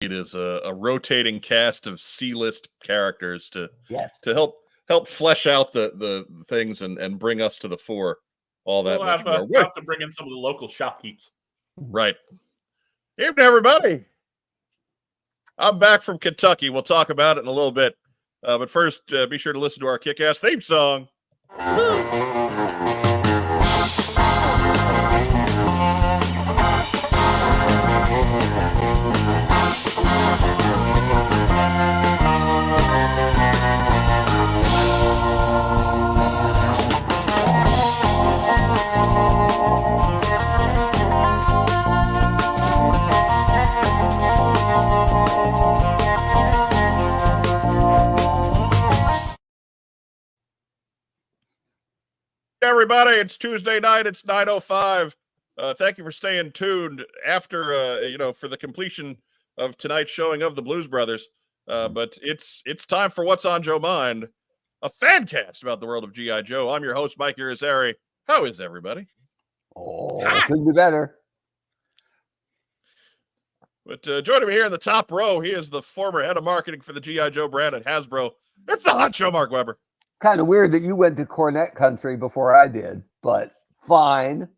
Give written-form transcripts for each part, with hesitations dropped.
It is a rotating cast of C-list characters to Yes. help flesh out the things and bring us to the fore all that much more. We'll have to bring in some of the local shopkeepers. Right. Evening, everybody. I'm back from Kentucky. We'll talk about it in a little bit. But first, be sure to listen to our kick-ass theme song. Everybody, it's Tuesday night. It's 9:05. Thank you for staying tuned after, for the completion of tonight's showing of the Blues Brothers. But it's time for What's on Joe Mind, a fan cast about the world of G.I. Joe. I'm your host, Mike Irizarry. How is everybody? Oh, couldn't be better. But joining me here in the top row, he is the former head of marketing for the G.I. Joe brand at Hasbro. It's the hot show, Mark Weber. Kind of weird that you went to Cornet country before I did, but fine.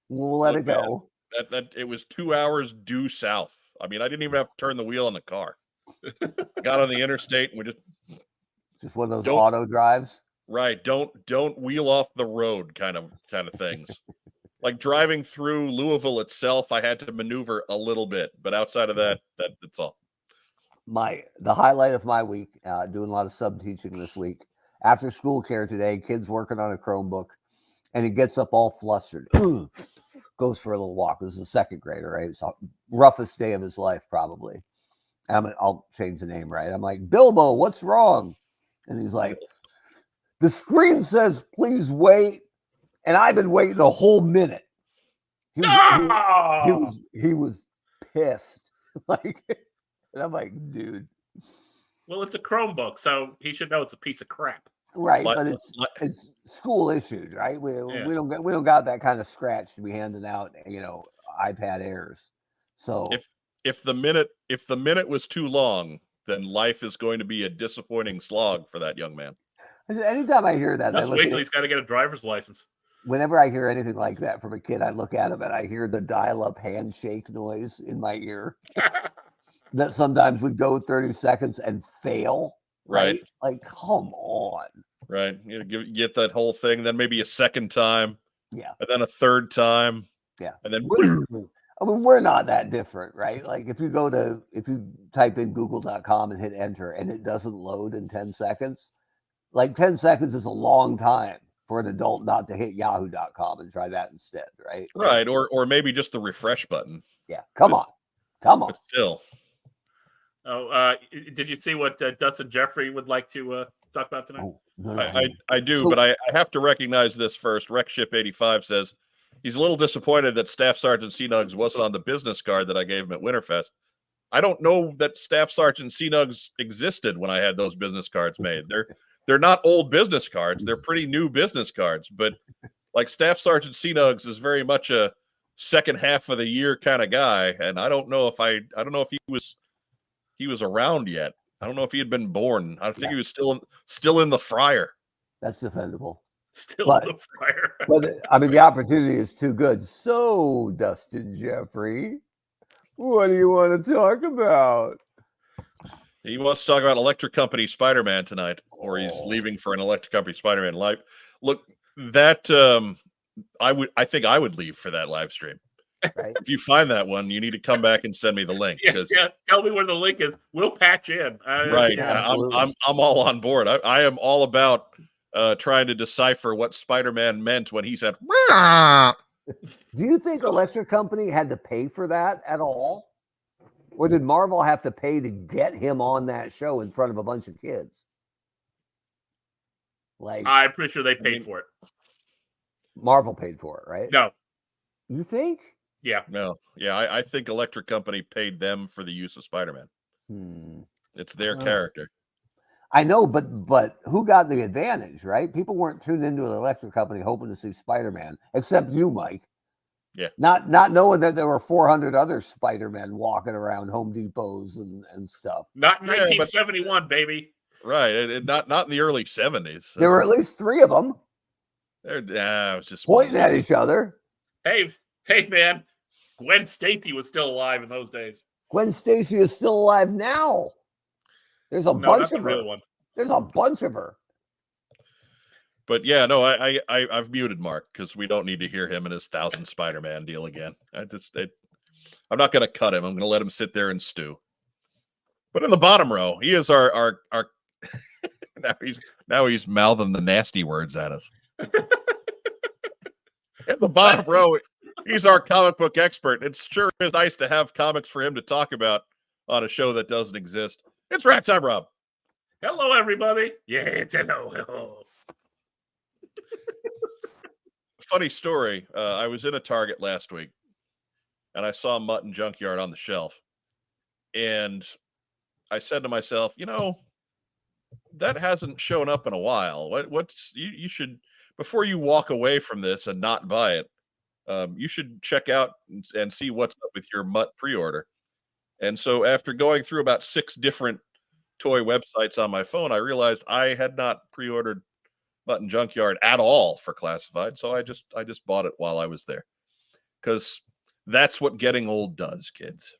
We'll let it go. That it was 2 hours due south. I mean, I didn't even have to turn the wheel in the car. Got on the interstate and we just one of those auto drives. Right. Don't wheel off the road kind of things. Like driving through Louisville itself, I had to maneuver a little bit, but outside of that's all. The highlight of my week, doing a lot of sub teaching this week. After school care today, kids working on a Chromebook, and he gets up all flustered, goes for a little walk. This is a second grader, right? It's the roughest day of his life, probably. I'll change the name, right? I'm like, Bilbo, what's wrong? And he's like, the screen says, please wait. And I've been waiting a whole minute. He was pissed. And I'm like, dude. Well, it's a Chromebook, so he should know it's a piece of crap. Right, but it's school issued, right? We don't got that kind of scratch to be handing out, iPad Airs. So if the minute was too long, then life is going to be a disappointing slog for that young man. Anytime I hear that, just wait till he's got to get a driver's license. Whenever I hear anything like that from a kid, I look at him and I hear the dial-up handshake noise in my ear. That sometimes would go 30 seconds and fail. Right? Like, come on. Right. You get that whole thing, then maybe a second time. Yeah. And then a third time. Yeah. And then we're not that different, right? Like if you type in google.com and hit enter and it doesn't load in 10 seconds, like 10 seconds is a long time for an adult not to hit yahoo.com and try that instead, right? Right. Or maybe just the refresh button. Yeah. Come on. But still. Oh, did you see what Dustin Jeffrey would like to talk about tonight? Oh, no. I do, but I have to recognize this first. RecShip85 says he's a little disappointed that Staff Sergeant C-Nugs wasn't on the business card that I gave him at Winterfest. I don't know that Staff Sergeant C-Nugs existed when I had those business cards made. They're not old business cards. They're pretty new business cards, but like Staff Sergeant C-Nugs is very much a second half of the year kind of guy, and I don't know if he was around yet. I don't know if he had been born. I think he was still in the fryer. That's defendable. Still in the fryer. But I mean, the opportunity is too good. So, Dustin Jeffrey, what do you want to talk about? He wants to talk about Electric Company Spider-Man tonight, or he's leaving for an Electric Company Spider-Man live. Look, that I think I would leave for that live stream. Right. If you find that one, you need to come back and send me the link. Yeah, tell me where the link is. We'll patch in. Right. Yeah, I'm all on board. I am all about trying to decipher what Spider-Man meant when he said, "Rah!" Do you think Electric Company had to pay for that at all? Or did Marvel have to pay to get him on that show in front of a bunch of kids? Like, I'm pretty sure they paid for it. Marvel paid for it, right? No. You think? Yeah. No. Yeah, I think Electric Company paid them for the use of Spider-Man. It's their character. I know, but who got the advantage, right? People weren't tuned into an Electric Company hoping to see Spider-Man, except you, Mike. Yeah. Not knowing that there were 400 other Spider-Men walking around Home Depots and stuff. Not in Yeah, but- 1971, baby. Right. Not in the early 70s. There were at least 3 of them It was just pointing at each other. Hey, man. Gwen Stacy was still alive in those days. Gwen Stacy is still alive now. There's a No, bunch not the of real her. one. There's a bunch of her. But yeah, no, I've muted Mark because we don't need to hear him and his 1,000 Spider-Man deal again. I'm not going to cut him. I'm going to let him sit there and stew. But in the bottom row, he is our now he's mouthing the nasty words at us. In the bottom row, he's our comic book expert. It sure is nice to have comics for him to talk about on a show that doesn't exist. It's Rack Time Rob. Hello, everybody. Yeah, it's hello. Funny story. I was in a Target last week, and I saw Mutton Junkyard on the shelf, and I said to myself, that hasn't shown up in a while. You should, before you walk away from this and not buy it, you should check out and see what's up with your Mutt pre-order. And so after going through about 6 different toy websites on my phone, I realized I had not pre-ordered Mutton Junkyard at all for classified. So I just bought it while I was there, because that's what getting old does, kids.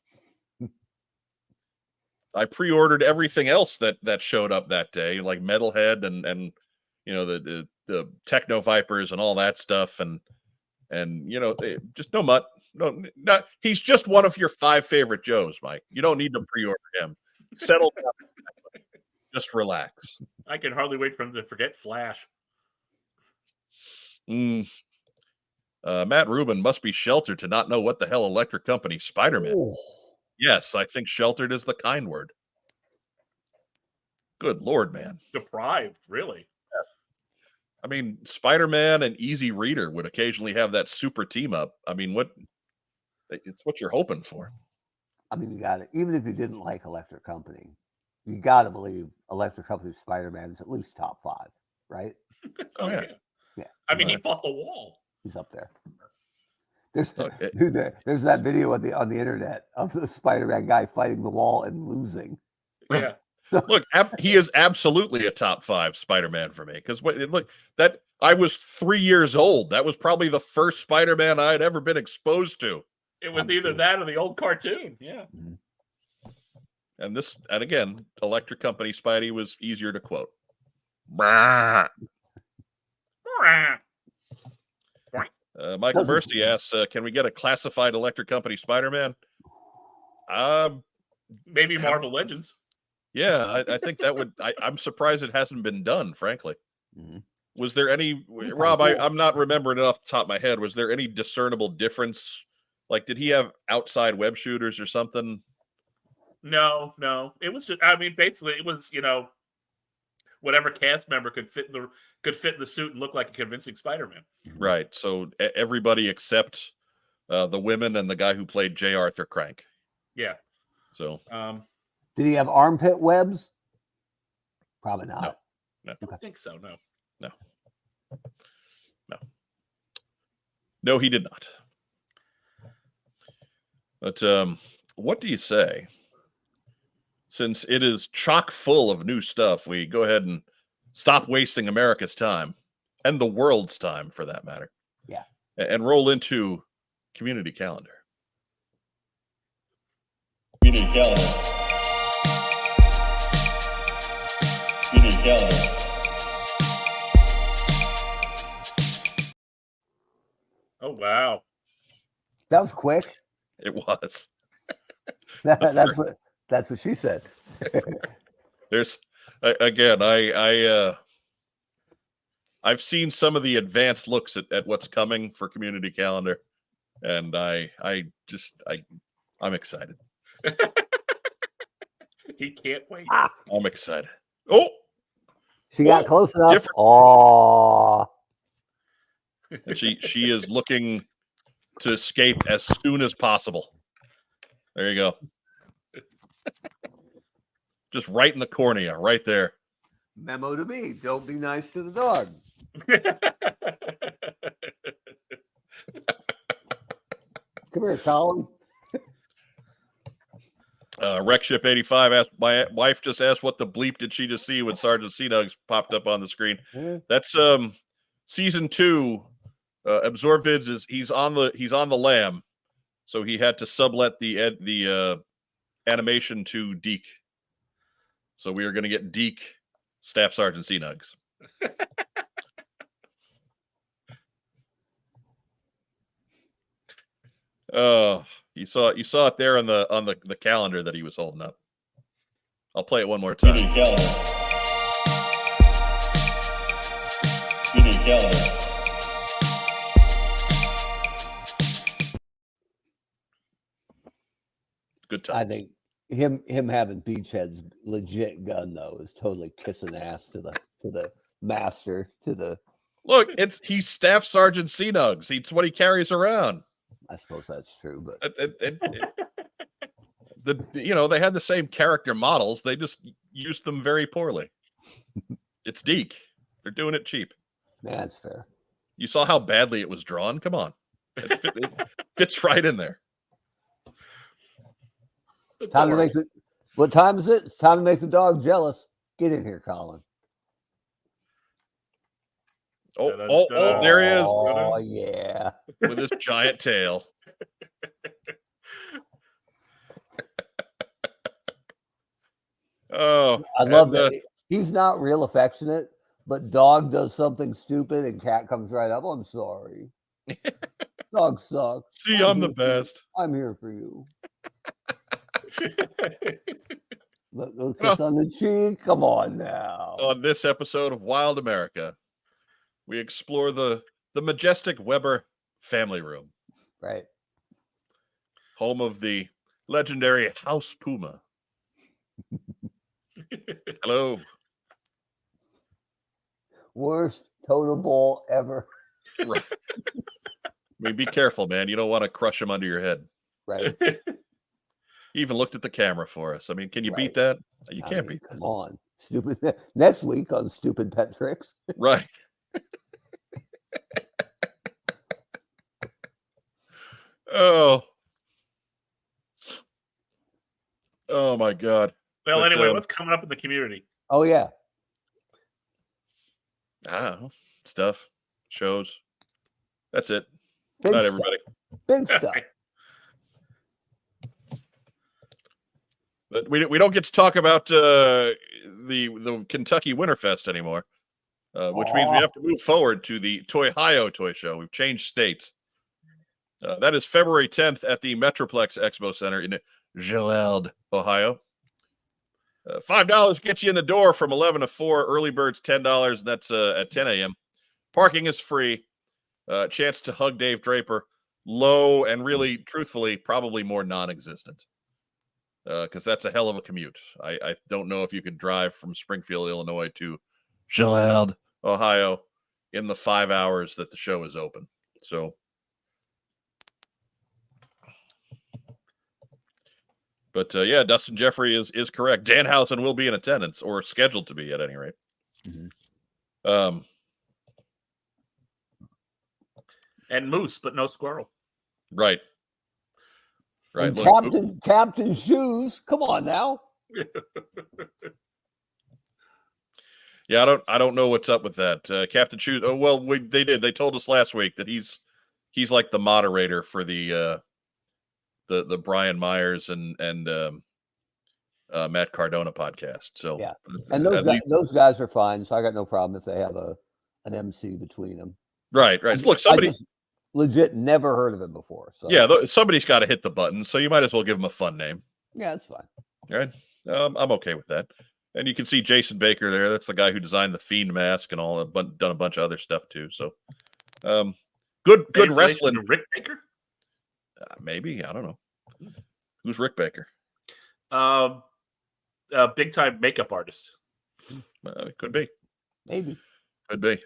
I pre-ordered everything else that showed up that day, like Metalhead and the Techno Vipers and all that stuff, and just no Mutt. No, not, he's just one of your 5 favorite Joes, Mike. You don't need to pre-order him. Settle down. Just relax. I can hardly wait for him to forget Flash. Matt Rubin must be sheltered to not know what the hell Electric Company Spider-Man. Oh. Yes, I think sheltered is the kind word. Good Lord, man. Deprived, really. I mean, Spider-Man and Easy Reader would occasionally have that super team up. I mean, it's what you're hoping for. I mean, you got it. Even if you didn't like Electric Company, you got to believe Electric Company Spider-Man is at least top 5, right? Oh, yeah. Yeah. I mean, he fought the wall. He's up there. There's that video on the internet of the Spider-Man guy fighting the wall and losing. Yeah. Look, he is absolutely a top 5 Spider-Man for me, because look, that I was 3 years old. That was probably the first Spider-Man I had ever been exposed to. It was either that or the old cartoon. Yeah. And again, Electric Company Spidey was easier to quote. Michael Bursty asks, can we get a classified Electric Company Spider-Man? Maybe Marvel Legends. Yeah, I think that would. I'm surprised it hasn't been done, frankly. Was there any, Rob? I'm not remembering it off the top of my head. Was there any discernible difference? Like, did he have outside web shooters or something? No. It was just. I mean, basically, it was whatever cast member could fit in the suit and look like a convincing Spider-Man. Right. So everybody except the women and the guy who played J. Arthur Crank. Yeah. So. Did he have armpit webs? Probably not. No. I don't think so. No, he did not. But what do you say? Since it is chock full of new stuff, we go ahead and stop wasting America's time and the world's time, for that matter. Yeah. And roll into community calendar. Community calendar. Community calendar. Oh wow. That was quick. It was. That's what she said. There's again, I've seen some of the advanced looks at what's coming for community calendar, and I'm excited. He can't wait. I'm excited. Oh, she got close enough. Different. Oh, and she is looking to escape as soon as possible. There you go. Just right in the cornea, right there. memo to me: don't be nice to the dog. Come here, Colin. Wreckship 85 asked, my wife just asked what the bleep did she just see when Sergeant Seanugs popped up on the screen. That's season 2. Absorbvids is he's on the lam, so he had to sublet the animation to Deke. So we are going to get Deke Staff Sergeant Seanugs. Oh, you saw it there on the calendar that he was holding up. I'll play it one more time. Good times. I think him having Beachhead's legit gun though is totally kissing ass to the master, to the Look, he's Staff Sergeant Seanugs. It's what he carries around. I suppose that's true, but they had the same character models. They just used them very poorly. It's Deke. They're doing it cheap. that's fair. You saw how badly it was drawn. Come on, it fits right in there. Time to make the. What time is it? It's time to make the dog jealous. Get in here, Colin. Oh, there he is. Oh yeah, with his giant tail. Oh, I love that. He's not real affectionate, but dog does something stupid and cat comes right up. I'm sorry. Dog sucks. See, I'm the best. I'm here for you. Little kiss on the cheek. Come on now. On this episode of Wild America, we explore the majestic Weber family room. Right. Home of the legendary House Puma. Hello. Worst total ball ever. Right. I mean, be careful, man. You don't want to crush him under your head. Right. He even looked at the camera for us. I mean, can you beat that? You can't beat that. Come on. Stupid. Next week on Stupid Pet Tricks. Right. Oh my God. Well, anyway, what's coming up in the community? Oh yeah. Stuff, shows. That's it. Big Not stuff. everybody. Big stuff. But we don't get to talk about the Kentucky Winterfest anymore, which means we have to move forward to the Toy-Hio Toy Show. We've changed states. That is February 10th at the Metroplex Expo Center in Gillard, Ohio. $5 gets you in the door from 11 to 4. Early bird's $10, and that's at 10 a.m. Parking is free. Chance to hug Dave Draper. Low and really, truthfully, probably more non-existent. Because that's a hell of a commute. I don't know if you could drive from Springfield, Illinois to Gillard, Ohio in the 5 hours that the show is open. So, but yeah, Dustin Jeffrey is correct. Danhausen will be in attendance, or scheduled to be at any rate. Mm-hmm. And moose, but no squirrel. Right. Right. And Captain Shoes. Come on now. Yeah, I don't know what's up with that. Captain Shoes. Oh well, they did. They told us last week that he's like the moderator for the Brian Myers and Matt Cardona podcast. So yeah, and those guys are fine. So I got no problem if they have an MC between them. Right. Look, somebody legit never heard of him before. So yeah, somebody's got to hit the button. So you might as well give him a fun name. Yeah, that's fine. All right. I'm okay with that. And you can see Jason Baker there. That's the guy who designed the Fiend mask and all. Done a bunch of other stuff too. So, good wrestling. Rick Baker? Maybe, I don't know. Who's Rick Baker? Big time makeup artist. Could be. Maybe. Could be.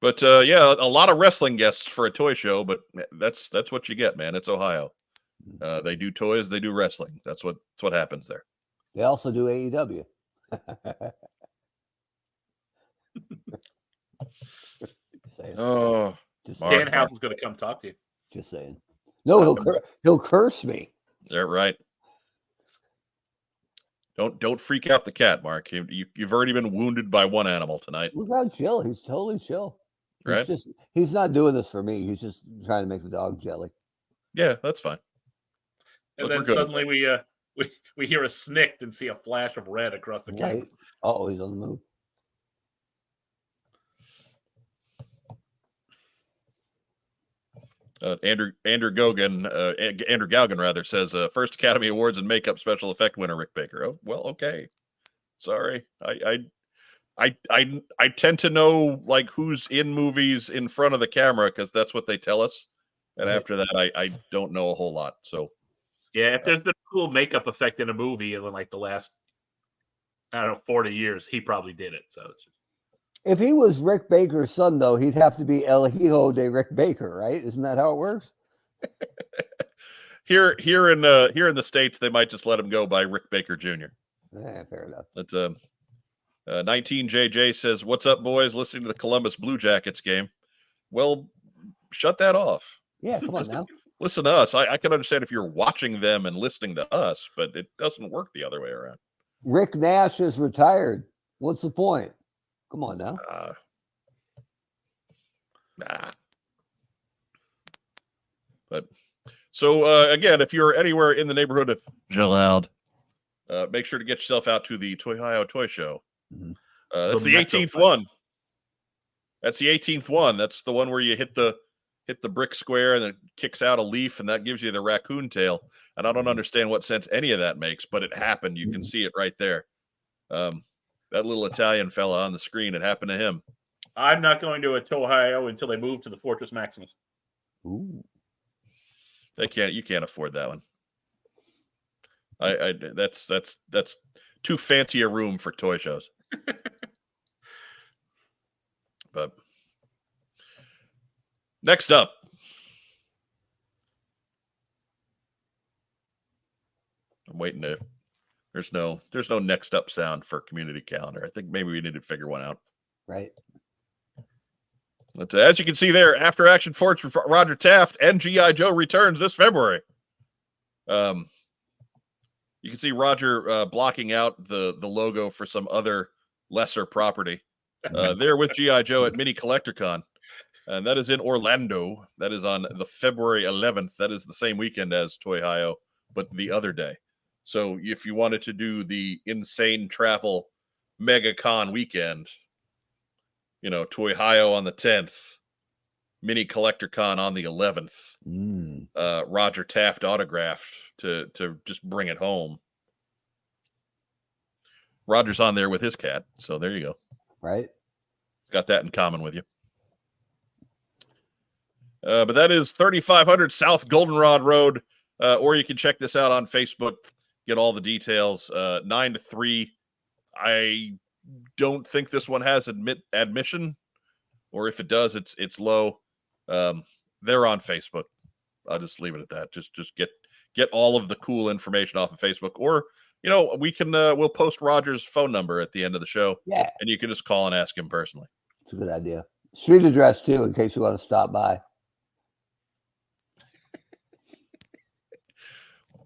But yeah, a lot of wrestling guests for a toy show. But that's what you get, man. It's Ohio. They do toys. They do wrestling. That's what happens there. They also do AEW. Oh, just Danhausen is going to come talk to you. Just saying. No, he'll curse me. They're right. Don't freak out the cat, Mark. You've already been wounded by one animal tonight. Look how chill. He's totally chill. Right? He's not doing this for me. He's just trying to make the dog jelly. Yeah, that's fine. And Look, then suddenly we hear a snikt and see a flash of red across the camera. Right. Oh, he's on the move. Andrew Gauguin rather says first Academy Awards and makeup special effect winner Rick Baker. Oh well, okay. Sorry, I tend to know like who's in movies in front of the camera because that's what they tell us, and Right. after that, I don't know a whole lot. So Yeah, if there's been a cool makeup effect in a movie in like the last 40 years, he probably did it. So it's just... If he was Rick Baker's son, though, he'd have to be El Hijo de Rick Baker, right? Isn't that how it works? here in the States, they might just let him go by Rick Baker Jr. Fair enough. That's 19JJ says, "What's up, boys? Listening to the Columbus Blue Jackets game." Well, shut that off. Yeah, come on now. Listen to us. I can understand if you're watching them and listening to us, but it doesn't work the other way around. Rick Nash is retired. What's the point? Come on now. Nah. But so again, if you're anywhere in the neighborhood of Jalad, make sure to get yourself out to the Toyhio Toy Show. Mhm. That's the 18th one. That's the 18th one. That's the one where you hit the brick square and it kicks out a leaf and that gives you the raccoon tail. And I don't understand what sense any of that makes, but it happened. You can see it right there. That little Italian fella on the screen, it happened to him. I'm not going to a Tohio until they move to the Fortress Maximus. Ooh. You can't afford that one. That's too fancy a room for toy shows. But next up, I'm waiting to. There's no next up sound for community calendar. I think maybe we need to figure one out. Right. But as you can see there, After Action Forts for Roger Taft and G.I. Joe returns this February. You can see Roger blocking out the logo for some other lesser property. There with G.I. Joe at Mini CollectorCon. And that is in Orlando. That is on the February 11th. That is the same weekend as Toyhio, but the other day. So if you wanted to do the insane travel mega con weekend, Toyhio on the 10th, Mini CollectorCon on the 11th, Roger Taft autographed to just bring it home. Roger's on there with his cat, so there you go. Right. Got that in common with you. But that is 3500 South Goldenrod Road, or you can check this out on Facebook. Get all the details. 9 to 3. I don't think this one has admission, or if it does, it's low. They're on Facebook. I'll just leave it at that. Just get all of the cool information off of Facebook, or we can we'll post Roger's phone number at the end of the show. Yeah, and you can just call and ask him personally. It's a good idea. Street address too, in case you want to stop by.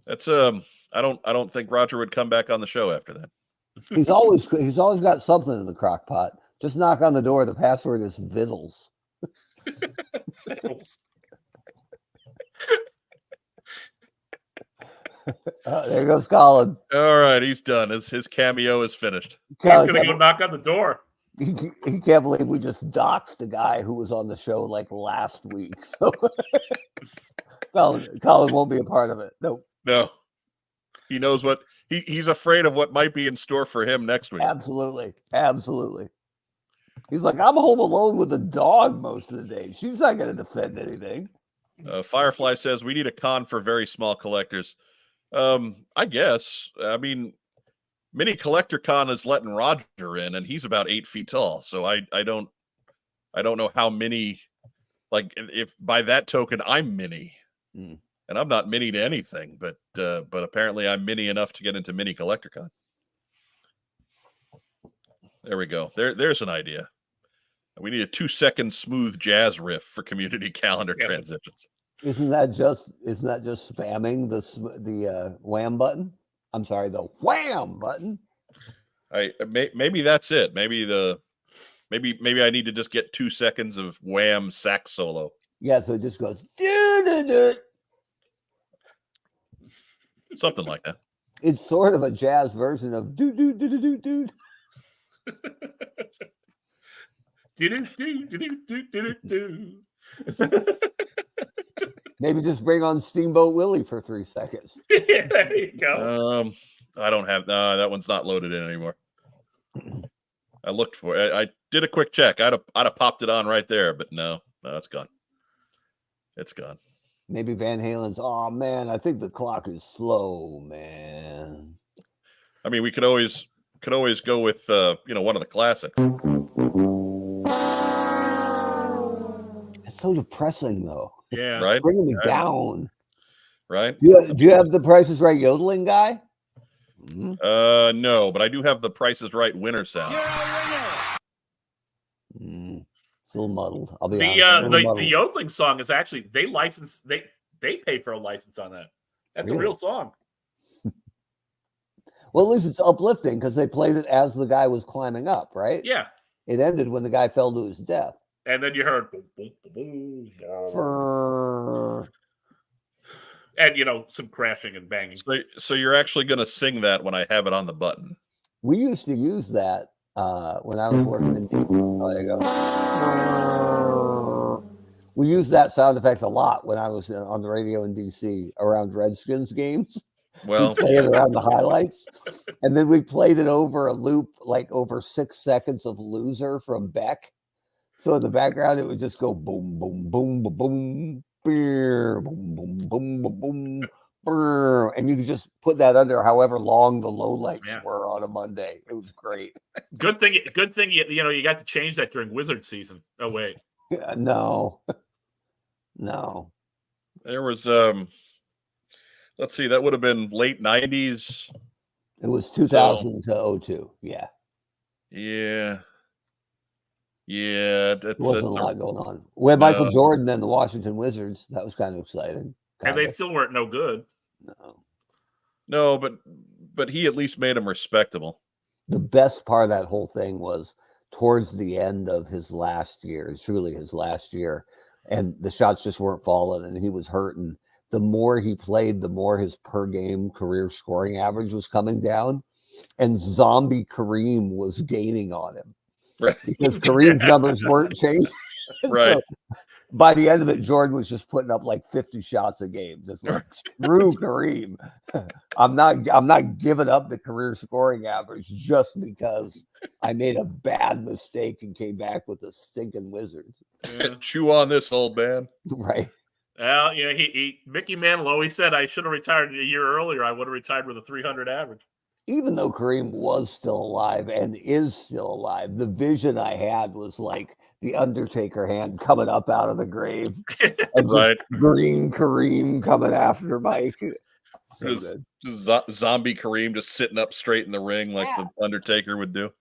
That's I don't think Roger would come back on the show after that. He's always got something in the crock pot. Just knock on the door. The password is Vittles. Vittles. There goes Colin. All right, he's done. His cameo is finished. He's gonna go knock on the door. He can't believe we just doxed the guy who was on the show like last week. So Colin won't be a part of it. Nope. No. He knows what he's afraid of what might be in store for him next week. Absolutely. He's like, I'm home alone with a dog most of the day. She's not going to defend anything. Firefly says we need a con for very small collectors. I guess. I mean, Mini Collector Con is letting Roger in, and he's about 8 feet tall. So I don't know how many. Like, if by that token I'm mini, and I'm not mini to anything, but apparently I'm mini enough to get into Mini Collector Con. There we go. There's an idea. We need a 2-second smooth jazz riff for community calendar transitions. Isn't that just spamming the wham button? I'm sorry, the wham button. Maybe that's it. Maybe I need to just get 2 seconds of wham sax solo. Yeah, so it just goes doo-doo-doo. Something like that. It's sort of a jazz version of do do do do do do. Maybe just bring on Steamboat Willie for 3 seconds. Yeah, there you go. I don't have that one's not loaded in anymore. I looked for it. I did a quick check. I'd have popped it on right there, but no, it's gone. It's gone. Maybe Van Halen's. Oh man, I think the clock is slow, man. I mean, we could always go with one of the classics. It's so depressing, though. Yeah, right. Bringing me down. Right. Do you have the Price is Right yodeling guy? Mm-hmm. No, but I do have the Price is Right winner sound. It's a little muddled. I'll be honest. The yodeling song is actually they pay for a license on that. That's Really? a real song. Well, at least it's uplifting because they played it as the guy was climbing up, right? Yeah. It ended when the guy fell to his death. And then you heard boom, boom, boom, Brrr. and some crashing and banging. So you're actually going to sing that when I have it on the button. We used to use that when I was working in DC. Oh, there you go. We used that sound effect a lot when I was on the radio in DC around Redskins games. Well, we played it around the highlights, and then we played it over a loop, like over 6 seconds of "Loser" from Beck. So in the background, it would just go boom, boom, boom, boom, boom, beer, boom, boom, boom, boom, boom, brr, and you could just put that under however long the low lights were on a Monday. It was great. Good thing you got to change that during Wizard season. Oh wait, no. There was let's see, that would have been late 90s. It was 2000 to 02. Yeah. There wasn't a lot going on. We had Michael Jordan and the Washington Wizards. That was kind of exciting. And they still weren't no good. No, but he at least made them respectable. The best part of that whole thing was towards the end of his last year, truly his last year, and the shots just weren't falling and he was hurting. The more he played, the more his per game career scoring average was coming down, and zombie Kareem was gaining on him. Right. Because Kareem's numbers weren't changing. Right. So by the end of it, Jordan was just putting up like 50 shots a game. Just like, screw Kareem. I'm not giving up the career scoring average just because I made a bad mistake and came back with the stinking Wizards. Yeah. Chew on this, old man. Right. Well, Mickey Mantle always said I should have retired a year earlier. I would have retired with a 300 average. Even though Kareem was still alive and is still alive, the vision I had was like the Undertaker hand coming up out of the grave and right. Green Kareem coming after Mike. So just zombie Kareem just sitting up straight in the ring like the Undertaker would do.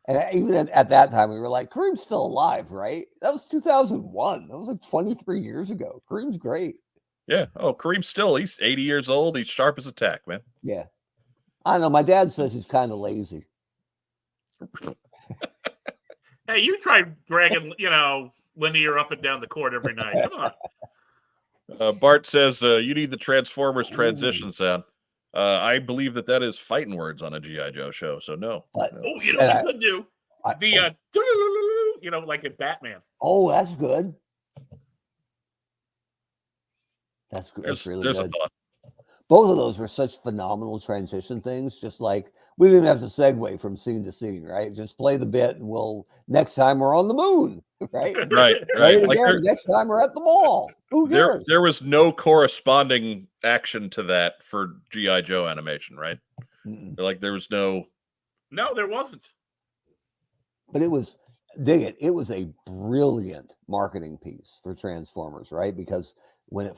And even at that time, we were like, Kareem's still alive, right? That was 2001. That was like 23 years ago. Kareem's great. Yeah. Oh, Kareem's he's 80 years old. He's sharp as a tack, man. Yeah. I don't know. My dad says he's kind of lazy. Hey, you try dragging, Linear up and down the court every night. Come on. Bart says you need the Transformers transition sound. I believe that is fighting words on a G.I. Joe show. So no. But, what we could do? Like in Batman. Oh, that's good. That's good. That's really there's good. A thought. Both of those were such phenomenal transition things. Just like we didn't have to segue from scene to scene, right? Just play the bit, and next time we're on the moon, right? Right. Like next time we're at the mall. Who cares? There was no corresponding action to that for G.I. Joe animation, right? Like there was no. No, there wasn't. But it was, dig it. It was a brilliant marketing piece for Transformers, right? Because when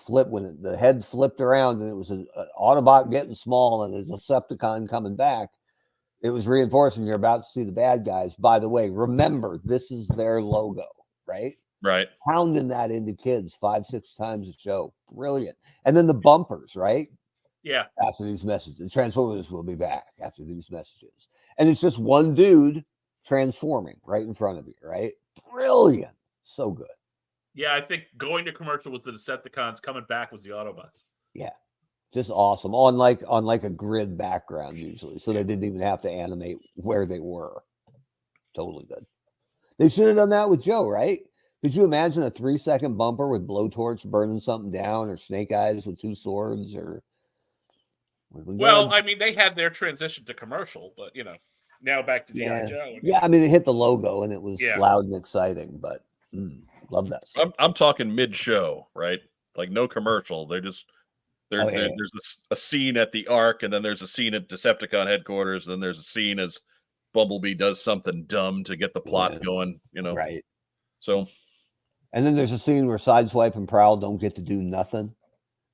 the head flipped around and it was an Autobot getting small and a Decepticon coming back, it was reinforcing you're about to see the bad guys. By the way, remember, this is their logo, right? Right. pounding that into kids 5-6 times a show. Brilliant. And then the bumpers, right? Yeah. After these messages, Transformers will be back after these messages. And it's just one dude transforming right in front of you, right? Brilliant. So good. Yeah, I think going to commercial was the Decepticons, coming back was the Autobots. Yeah. Just awesome. On like a grid background usually. So they didn't even have to animate where they were. Totally good. They should have done that with Joe, right? Could you imagine a 3-second bumper with blowtorch burning something down, or Snake Eyes with 2 swords, or well, I mean, they had their transition to commercial, but now back to yeah. G.I. Joe. Yeah, I mean, it hit the logo and it was Yeah. loud and exciting, but love that stuff. I'm talking mid-show, right? Like no commercial. There's a scene at the Ark, and then there's a scene at Decepticon headquarters, and then there's a scene as Bumblebee does something dumb to get the plot going, Right. So, and then there's a scene where Sideswipe and Prowl don't get to do nothing,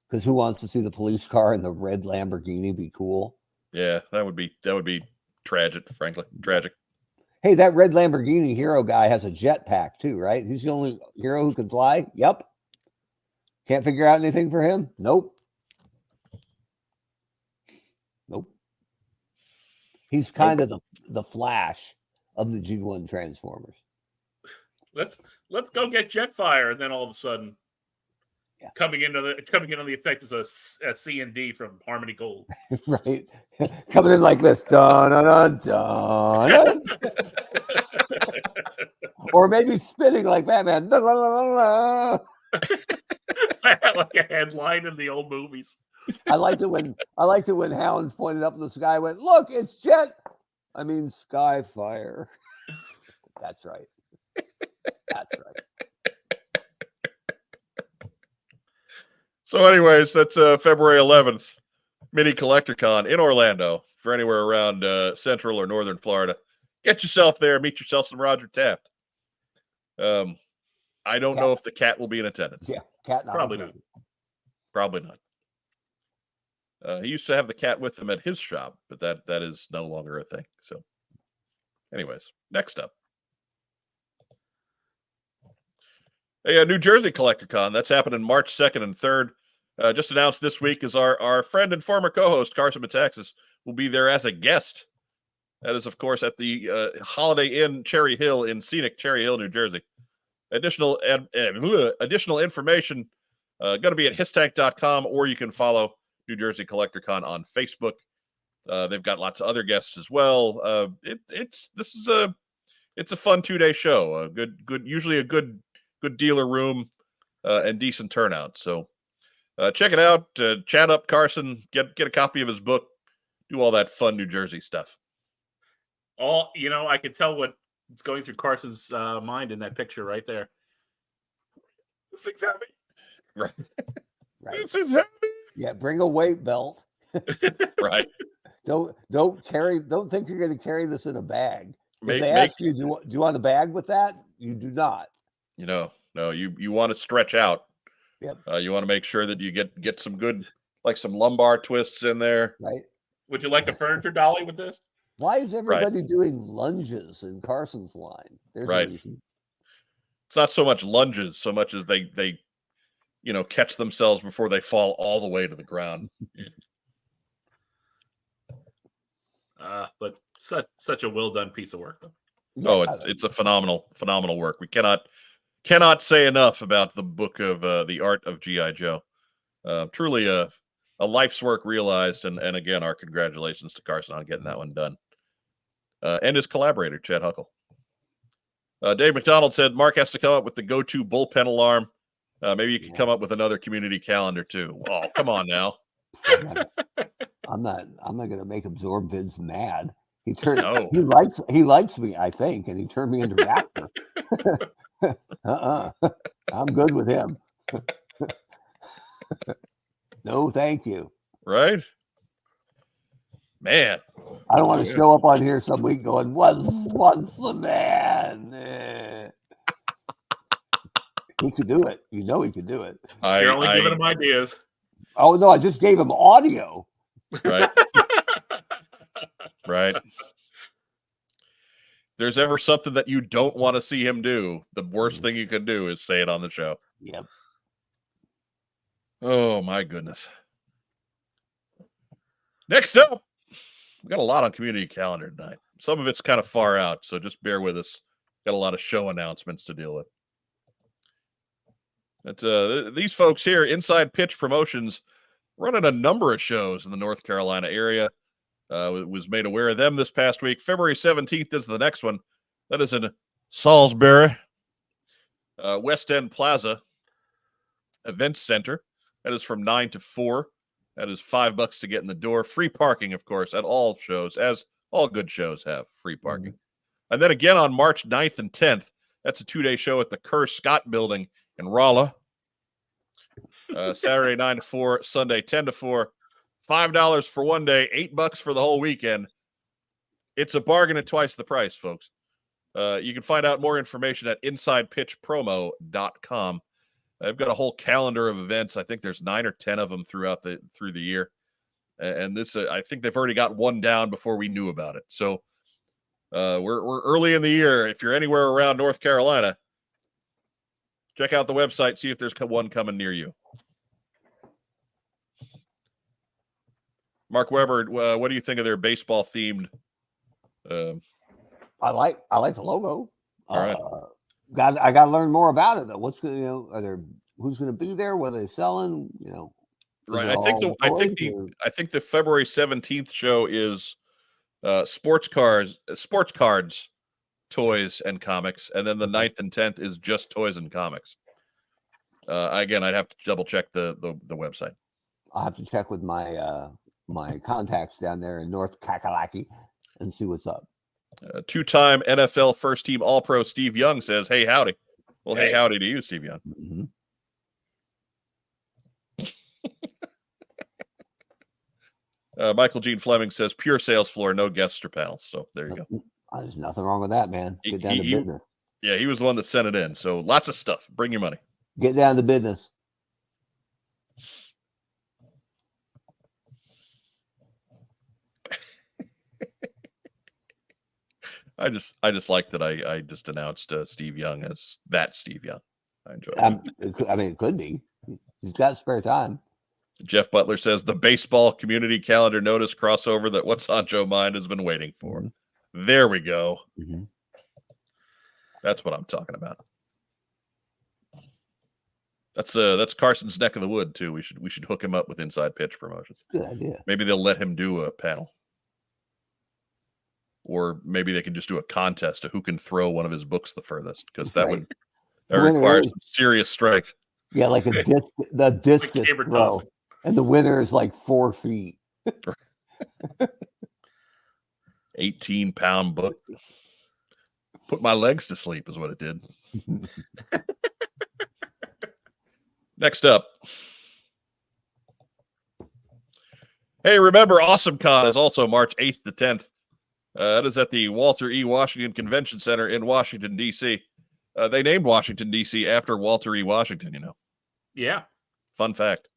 because who wants to see the police car and the red Lamborghini be cool? Yeah, that would be tragic, frankly. Tragic. Hey, that red Lamborghini hero guy has a jetpack too, right? He's the only hero who can fly. Yep. Can't figure out anything for him. Nope. He's kind of the Flash of the G1 Transformers. Let's go get Jetfire, and then all of a sudden, coming in on the effect is a C&D from Harmony Gold. Right. Coming in like this. Dun, dun, dun, dun. Or maybe spinning like Batman. Dun, dun, dun, dun, dun. Like a headline in the old movies. I liked it when Hound pointed up in the sky and went, "Look, it's Skyfire." That's right. That's right. So, anyways, that's February 11th, Mini CollectorCon in Orlando. For anywhere around Central or Northern Florida, get yourself there. Meet yourself some Roger Taft. I don't know if the cat will be in attendance. Yeah, cat probably not. Probably not. He used to have the cat with him at his shop, but that is no longer a thing. So, anyways, next up. A New Jersey CollectorCon. That's happening March 2nd and 3rd. Just announced this week is our friend and former co-host, Carson Metaxas, will be there as a guest. That is, of course, at the Holiday Inn Cherry Hill in scenic Cherry Hill, New Jersey. Additional information going to be at histank.com, or you can follow New Jersey CollectorCon on Facebook. They've got lots of other guests as well. It's a fun 2-day show. Usually a good dealer room and decent turnout. So check it out. Chat up Carson. Get a copy of his book. Do all that fun New Jersey stuff. I can tell what's going through Carson's mind in that picture right there. This thing's heavy. Right. Right. This is heavy. Yeah, bring a weight belt. Right. Don't think you're going to carry this in a bag. If they ask you, do you want a bag with that? You do not. No, you want to stretch out. Yep. You want to make sure that you get some good, like some lumbar twists in there. Right. Would you like a furniture dolly with this? Why is everybody doing lunges in Carson's line? There's right. It's not so much lunges, so much as they catch themselves before they fall all the way to the ground. But such a well done piece of work, though. Oh, it's a phenomenal work. We cannot say enough about the book of The Art of G.I. Joe. Truly a life's work realized, and again, our congratulations to Carson on getting that one done. And his collaborator, Chad Huckle. Dave McDonald said Mark has to come up with the go-to bullpen alarm. Maybe you can come up with another community calendar too. Oh, come on now. I'm not going to make Absorb Vids mad. He likes me, I think, and he turned me into Raptor. I'm good with him. No, thank you. Right? Man. I don't want to show up on here some week going, what's the man? He could do it. He could do it. You're only giving him ideas. Oh, no, I just gave him audio. Right. Right. there's ever something that you don't want to see him do, the worst thing you can do is say it on the show. Yep. Oh my goodness. Next up, we got a lot on community calendar tonight. Some of it's kind of far out, so just bear with us. Got a lot of show announcements to deal with. These folks here, Inside Pitch Promotions, running a number of shows in the North Carolina area. Was made aware of them this past week. February 17th is the next one. That is in Salisbury, West End Plaza Events Center. That is from 9 to 4. That is $5 to get in the door. Free parking, of course, at all shows, as all good shows have free parking. And then again on March 9th and 10th, that's a 2-day show at the Kerr Scott Building in Rolla. Saturday 9 to 4, Sunday 10 to 4. $5 for one day, $8 for the whole weekend. It's a bargain at twice the price, folks. You can find out more information at insidepitchpromo.com. I've got a whole calendar of events. I think there's 9 or 10 of them through the year. And this, I think they've already got one down before we knew about it. So we're early in the year. If you're anywhere around North Carolina, check out the website, see if there's one coming near you. Mark Weber, what do you think of their baseball themed? I like the logo. All right. I got to learn more about it though. What's who's going to be there? What are they selling? Right. I think the February 17th show is sports cards, toys, and comics, and then the 9th and 10th is just toys and comics. Again, I'd have to double check the website. I'll have to check with my my contacts down there in North Kakalaki and see what's up. Two-time NFL first team All-Pro Steve Young says, "Hey, howdy." Well, hey, howdy to you, Steve Young. Mm-hmm. Michael Gene Fleming says, "Pure sales floor, no guests or panels." So there you go. There's nothing wrong with that, man. Get down to business. Yeah, he was the one that sent it in. So lots of stuff. Bring your money. Get down to business. I just like that I just announced Steve Young as that Steve Young. I enjoy it. It could be. He's got spare time. Jeff Butler says the baseball community calendar notice crossover that What's on Joe Mind has been waiting for. Mm-hmm. There we go. Mm-hmm. That's what I'm talking about. That's Carson's neck of the wood too. We should hook him up with Inside Pitch Promotions. Good idea. Maybe they'll let him do a panel. Or maybe they can just do a contest of who can throw one of his books the furthest, because that requires some serious strength. Yeah, like the discus throw, and the winner is like 4 feet. 18-pound book. Put my legs to sleep is what it did. Next up. Hey, remember AwesomeCon is also March 8th to 10th. That is at the Walter E. Washington Convention Center in Washington, D.C. They named Washington, D.C. after Walter E. Washington, you know. Yeah. Fun fact.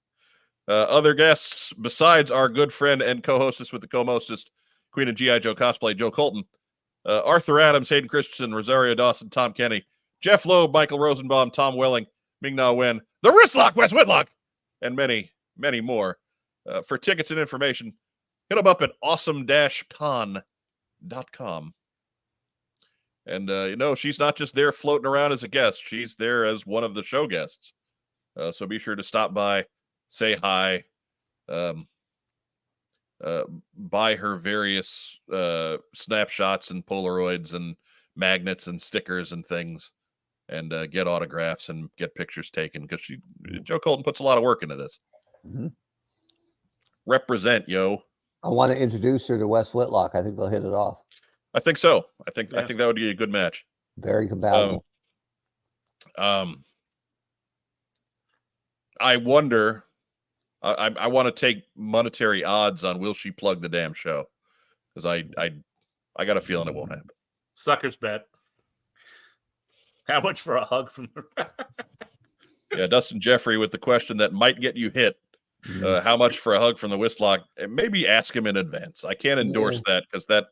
Other guests besides our good friend and co-hostess with the co-mostest, Queen of G.I. Joe Cosplay, Joe Colton, Arthur Adams, Hayden Christensen, Rosario Dawson, Tom Kenny, Jeff Loeb, Michael Rosenbaum, Tom Welling, Ming-Na Wen, The Wristlock, Wes Whitlock, and many, many more. For tickets and information, hit them up at awesome-con.com. And she's not just there floating around as a guest, she's there as one of the show guests, so be sure to stop by, say hi, buy her various snapshots and Polaroids and magnets and stickers and things, and get autographs and get pictures taken, because Joe Colton puts a lot of work into this. Mm-hmm. Represent, yo. I want to introduce her to Wes Whitlock. I think they'll hit it off. I think so. I think that would be a good match. Very compatible. I wonder. I want to take monetary odds on will she plug the damn show, because I got a feeling it won't happen. Suckers bet. How much for a hug from her? Yeah, Dustin Jeffrey with the question that might get you hit. How much for a hug from the Whistlock? Maybe ask him in advance. I can't endorse that, because that,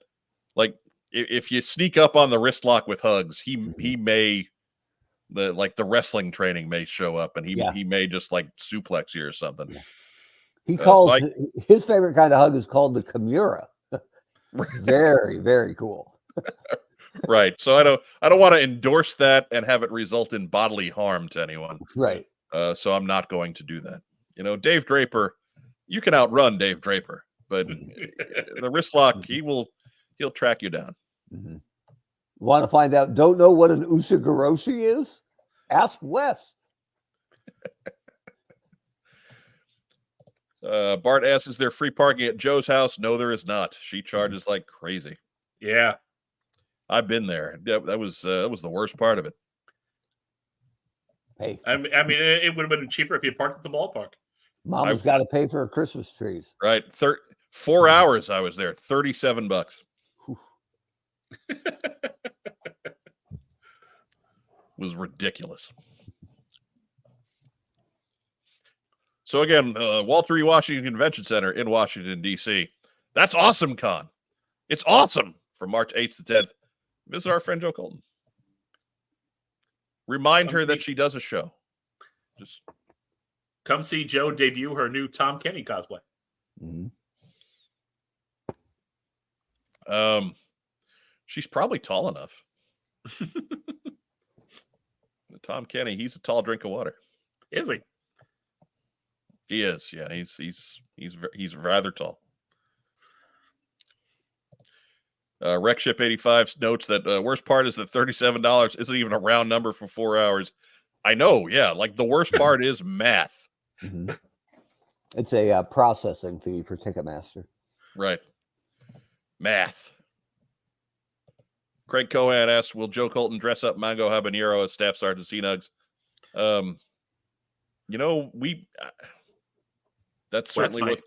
like, if you sneak up on the wrist lock with hugs, he may the wrestling training may show up, and he may just like suplex you or something. Yeah. He calls so his favorite kind of hug is called the Kimura. Very, very cool. Right. So I don't want to endorse that and have it result in bodily harm to anyone. Right. So I'm not going to do that. You know, Dave Draper, you can outrun Dave Draper, but the wrist lock, he'll track you down. Mm-hmm. Want to find out? Don't know what an Ushigoroshi is? Ask Wes. Bart asks, is there free parking at Joe's house? No, there is not. She charges like crazy. Yeah. I've been there. That was the worst part of it. Hey, I mean, it would have been cheaper if you parked at the ballpark. Mama's got to pay for her Christmas trees. Right. 4 hours I was there. $37. Was ridiculous. So again, Walter E. Washington Convention Center in Washington, D.C. That's awesome, Con. It's awesome. From March 8th to 10th. Visit our friend Joe Colton. Remind her that she does a show. Just come see Joe debut her new Tom Kenny cosplay. Mm-hmm. She's probably tall enough. Tom Kenny, he's a tall drink of water. Is he? He is. Yeah, he's rather tall. Wreckship 85 notes that worst part is that $37 isn't even a round number for 4 hours. I know. Yeah, like the worst part is math. Mm-hmm. It's a processing fee for Ticketmaster. Right. Math. Craig Cohan asks, will Joe Colton dress up Mango Habanero as Staff Sergeant C-Nugs? You know, that's certainly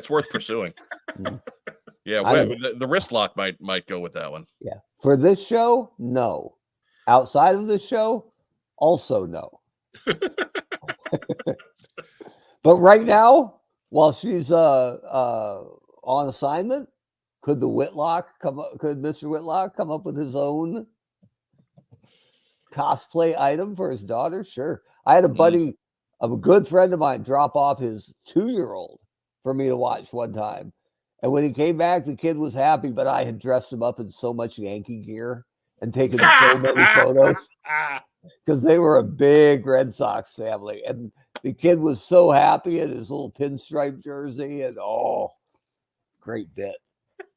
worth pursuing. Yeah, the wrist lock might go with that one. Yeah. For this show, no. Outside of this show, also no. But right now, while she's on assignment, could Mr. Whitlock come up with his own cosplay item for his daughter? Sure. I had a buddy, a good friend of mine, drop off his 2-year-old for me to watch one time. And when he came back, the kid was happy, but I had dressed him up in so much Yankee gear and taken so many photos because they were a big Red Sox family. And the kid was so happy in his little pinstripe jersey, and great bit.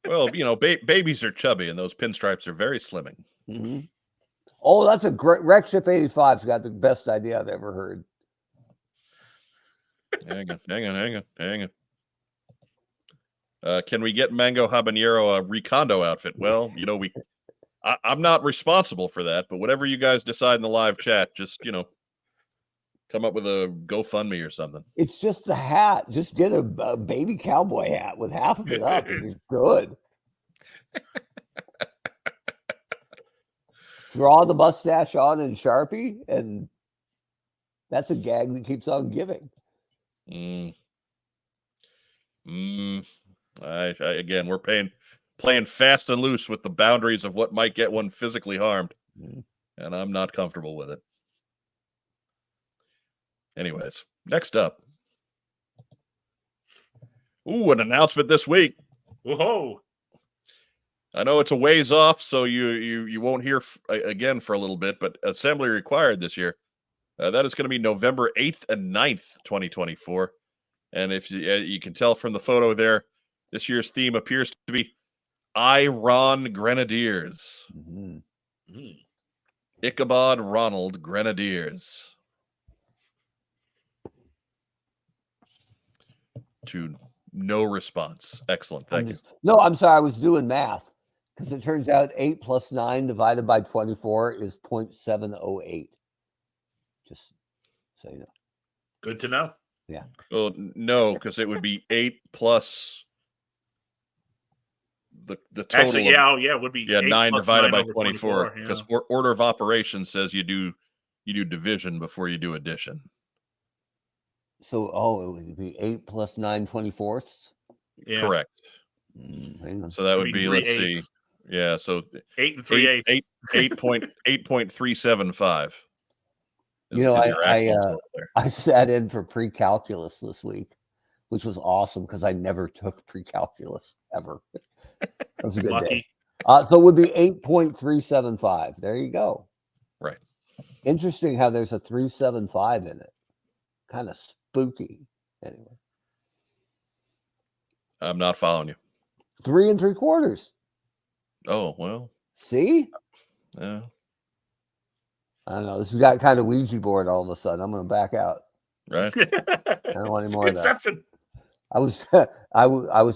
Well, you know, babies are chubby, and those pinstripes are very slimming. Mm-hmm. Oh, that's a great Wreckship 85's got the best idea I've ever heard. Hang on. Can we get Mango Habanero a Recondo outfit? Well, you know, I'm not responsible for that, but whatever you guys decide in the live chat, just, you know, come up with a GoFundMe or something. It's just the hat. Just get a baby cowboy hat with half of it up. It's good. Draw the mustache on in Sharpie, and that's a gag that keeps on giving. Again, we're playing fast and loose with the boundaries of what might get one physically harmed, and I'm not comfortable with it. Anyways, next up. Ooh, an announcement this week. Whoa! I know it's a ways off, so you won't hear again for a little bit, but assembly required this year. That is going to be November 8th and 9th, 2024. And if you can tell from the photo there, this year's theme appears to be Iron Grenadiers. Ichabod Ronald Grenadiers. To no response. Excellent. Thank you. No, I'm sorry. I was doing math because it turns out 8 plus 9 divided by 24 is 0.708. Just so you know. Good to know. Yeah. Well, no, because it would be 8 plus the total. Actually, it would be 9 divided by 24. Because order of operations says you do division before you do addition. So, it would be 8 plus 9 24ths? Yeah. Correct. Hang on. So that would be, let's see. Yeah, so 8 and 3/8. 8.375. You know, your actual total there. I sat in for pre-calculus this week, which was awesome because I never took pre-calculus ever. That was a good Lucky. day. So it would be 8.375. There you go. Right. Interesting how there's a 375 in it. Kind of spooky. Anyway. I'm not following you. 3 3/4. Oh, well. See? Yeah. I don't know. This has got kind of Ouija board all of a sudden. I'm going to back out. Right. I don't want any more of that. Inception. I was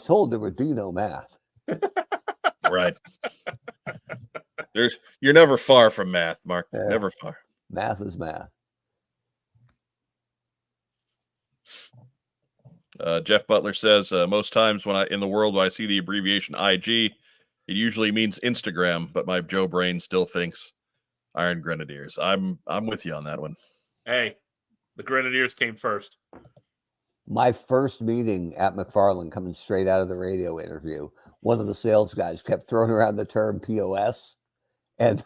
told there would be no math. Right. You're never far from math, Mark. Yeah. Never far. Math is math. Jeff Butler says most times in the world when I see the abbreviation IG, it usually means Instagram, but my Joe brain still thinks Iron Grenadiers. I'm with you on that one. Hey, the Grenadiers came first. My first meeting at McFarland, coming straight out of the radio interview, one of the sales guys kept throwing around the term POS, and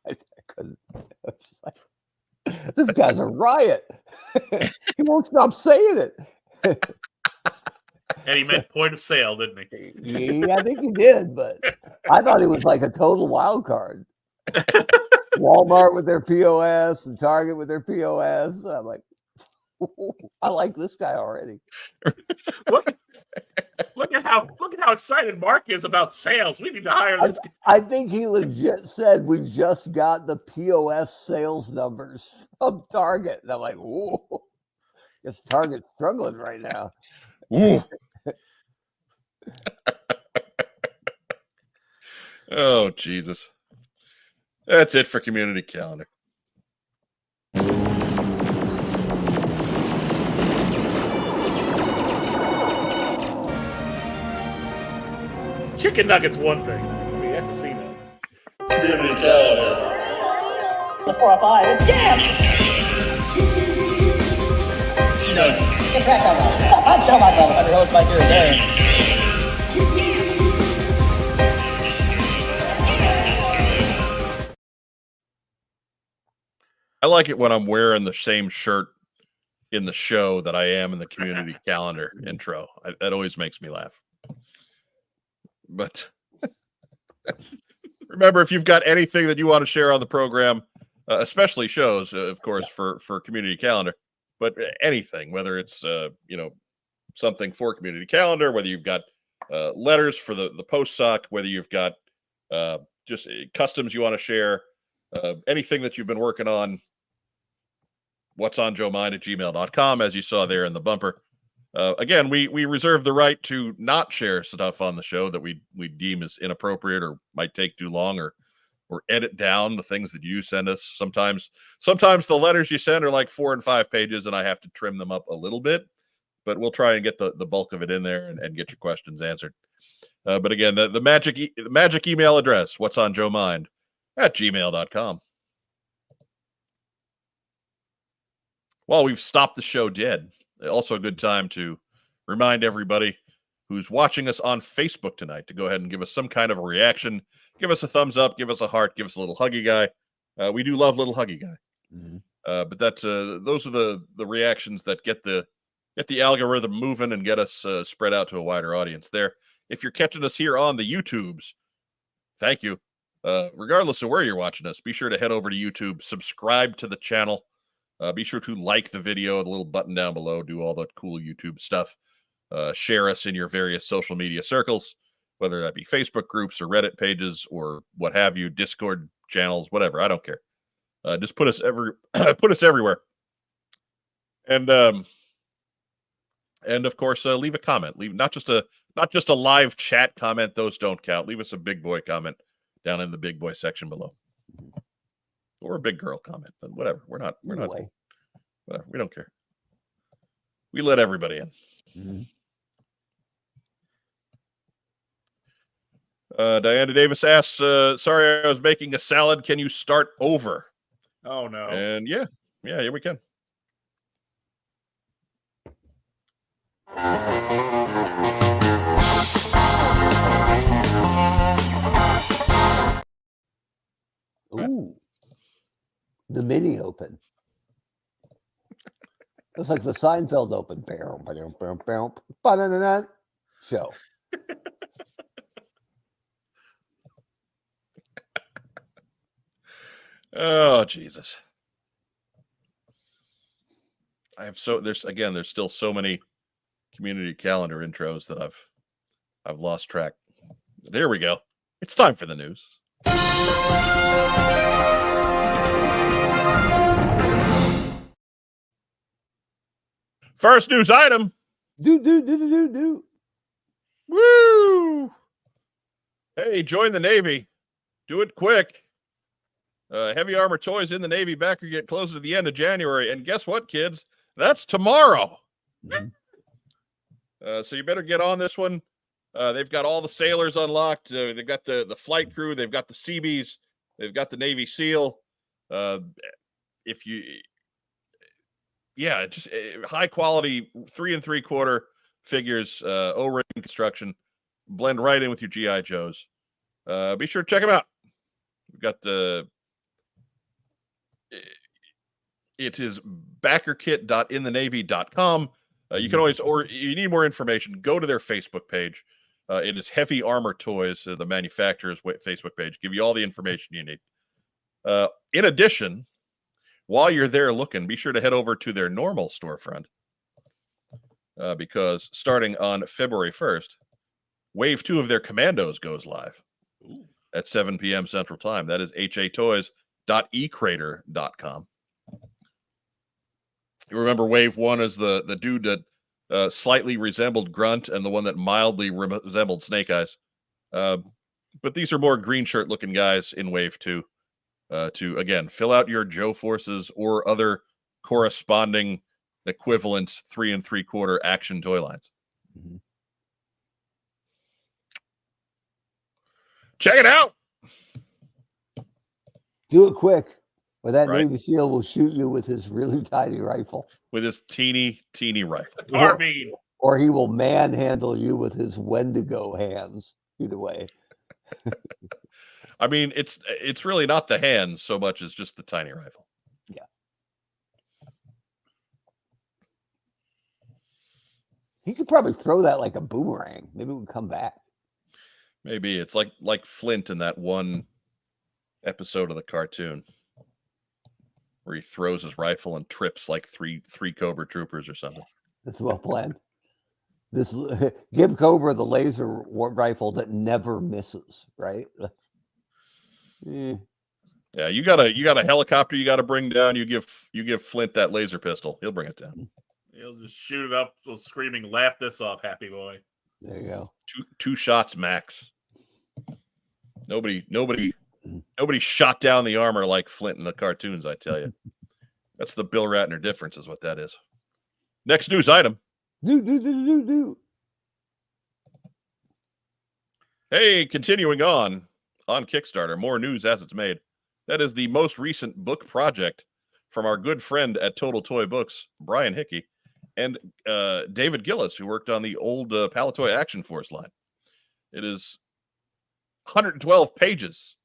I couldn't. I was like, this guy's a riot. He won't stop saying it. And he meant point of sale, didn't he? Yeah, I think he did, but I thought he was like a total wild card. Walmart with their POS and Target with their POS. I'm like, I like this guy already. Look at how excited Mark is about sales. We need to hire this guy. I think he legit said we just got the POS sales numbers from Target. And I'm like, whoa, guess Target's struggling right now. Ooh. Oh, Jesus. That's it for Community Calendar. Chicken nuggets, one thing. I mean, that's a C-note. Community Calendar. The 405, it's jam! She knows. It's right on that. I'm Joe Michael, I'm your host, Mike Aaron. I like it when I'm wearing the same shirt in the show that I am in the Community Calendar intro. That always makes me laugh. But remember, if you've got anything that you want to share on the program, especially shows, of course, for Community Calendar, but anything, whether it's something for Community Calendar, whether you've got letters for the post sock, whether you've got just customs you want to share, anything that you've been working on, what's on joemind@gmail.com, as you saw there in the bumper. Again, we reserve the right to not share stuff on the show that we deem as inappropriate or might take too long, or edit down the things that you send us. Sometimes the letters you send are like 4 and 5 pages, and I have to trim them up a little bit, but we'll try and get the bulk of it in there and get your questions answered. But again, the magic email address, what's on joemind@gmail.com. Well, we've stopped the show dead. Also a good time to remind everybody who's watching us on Facebook tonight to go ahead and give us some kind of a reaction. Give us a thumbs up, give us a heart, give us a little huggy guy. We do love little huggy guy. Mm-hmm. But that's those are the reactions that get the algorithm moving and get us spread out to a wider audience there. If you're catching us here on the YouTubes, thank you. Regardless of where you're watching us, be sure to head over to YouTube, subscribe to the channel. Be sure to like the video, the little button down below, do all that cool YouTube stuff. Share us in your various social media circles, whether that be Facebook groups or Reddit pages or what have you, Discord channels, whatever. I don't care. Just put us everywhere. And of course, leave a comment. Leave not just a live chat comment. Those don't count. Leave us a big boy comment down in the big boy section below. Or a big girl comment, but whatever. We're not. Whatever. We don't care. We let everybody in. Mm-hmm. Diana Davis asks, sorry, I was making a salad. Can you start over? Oh, no. And yeah, here we can. The mini open. It's like the Seinfeld open. Show. Oh, Jesus. There's still so many community calendar intros that I've lost track. There we go. It's time for the news. First news item. Do. Woo! Hey, join the Navy. Do it quick. Heavy armor toys in the Navy backer get closes at the end of January. And guess what, kids? That's tomorrow. So you better get on this one. They've got all the sailors unlocked. They've got the flight crew. They've got the Seabees. They've got the Navy SEAL. Just high quality 3 3/4 figures, O-ring construction, blend right in with your GI Joes. Be sure to check them out. We've got it is backerkit.inthenavy.com. You can always, or you need more information, go to their Facebook page. It is Heavy Armor Toys, the manufacturer's Facebook page. Give you all the information you need. In addition, while you're there looking, be sure to head over to their normal storefront because starting on February 1st, Wave 2 of their Commandos goes live at 7 p.m. Central Time. That is hatoys.ecrater.com. You remember Wave 1 as the dude that slightly resembled Grunt and the one that mildly resembled Snake Eyes. But these are more green shirt looking guys in Wave 2 to, again, fill out your Joe Forces or other corresponding equivalent 3 3/4 action toy lines. Mm-hmm. Check it out. Do it quick, or that Right. Navy SEAL will shoot you with his really tiny rifle. With his teeny rifle. It's a carbine. Or he will manhandle you with his Wendigo hands. Either way. I mean, it's really not the hands so much as just the tiny rifle. Yeah. He could probably throw that like a boomerang. Maybe it would come back. Maybe it's like Flint in that one episode of the cartoon where he throws his rifle and trips like three Cobra troopers or something. That's well planned. Give Cobra the laser rifle that never misses, right? Yeah, you got a helicopter you got to bring down. You give Flint that laser pistol, he'll bring it down. He'll just shoot it up, screaming, "Laugh this off, happy boy!" There you go. Two shots max. Nobody shot down the armor like Flint in the cartoons. I tell you, that's the Bill Ratner difference, is what that is. Next news item. Do. Hey, continuing on Kickstarter, more news as it's made. That is the most recent book project from our good friend at Total Toy Books, Brian Hickey, and David Gillis, who worked on the old Palatoy Action Force line. It is 112 pages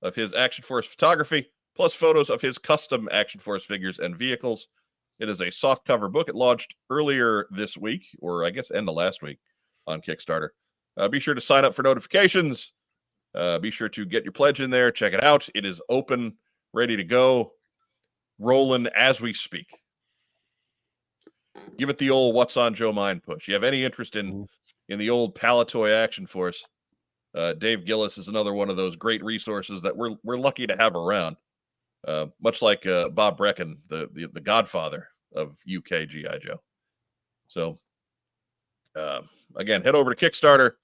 of his Action Force photography, plus photos of his custom Action Force figures and vehicles. It is a soft cover book. It launched earlier this week, or I guess end of last week, on Kickstarter. Be sure to sign up for notifications. Be sure to get your pledge in there. Check it out. It is open, ready to go, rolling as we speak. Give it the old "What's on Joe Mind" push. You have any interest in the old Palatoy Action Force? Dave Gillis is another one of those great resources that we're lucky to have around. Much like Bob Brecken, the godfather of UK GI Joe. So, again, head over to Kickstarter,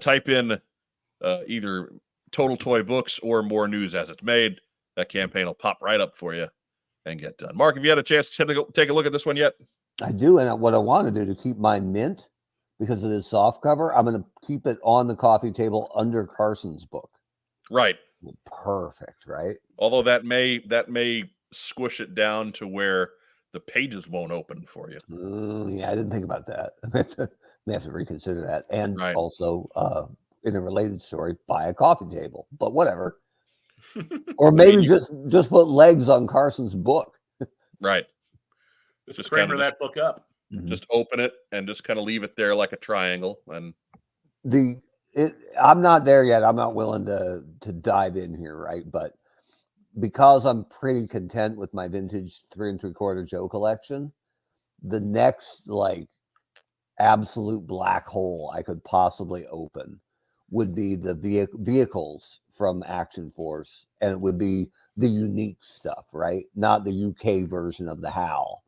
type in either Total Toy Books or More News as it's made. That campaign will pop right up for you and get done. Mark, have you had a chance to take a look at this one yet? I do, and what I want to do to keep mine mint, because it is soft cover, I'm going to keep it on the coffee table under Carson's book. Right. Perfect, right? Although that may squish it down to where the pages won't open for you. Yeah, I didn't think about that. May have to reconsider that. And Right. also, in a related story, buy a coffee table. But whatever. Or I maybe mean, just put legs on Carson's book. right. Just kinda crammer that book up. Just open it and just kind of leave it there like a triangle. And I'm not there yet. I'm not willing to dive in here, right? But because I'm pretty content with my vintage 3 3/4 Joe collection, the next like absolute black hole I could possibly open would be the vehicles from Action Force, and it would be the unique stuff, right? Not the UK version of the HAL,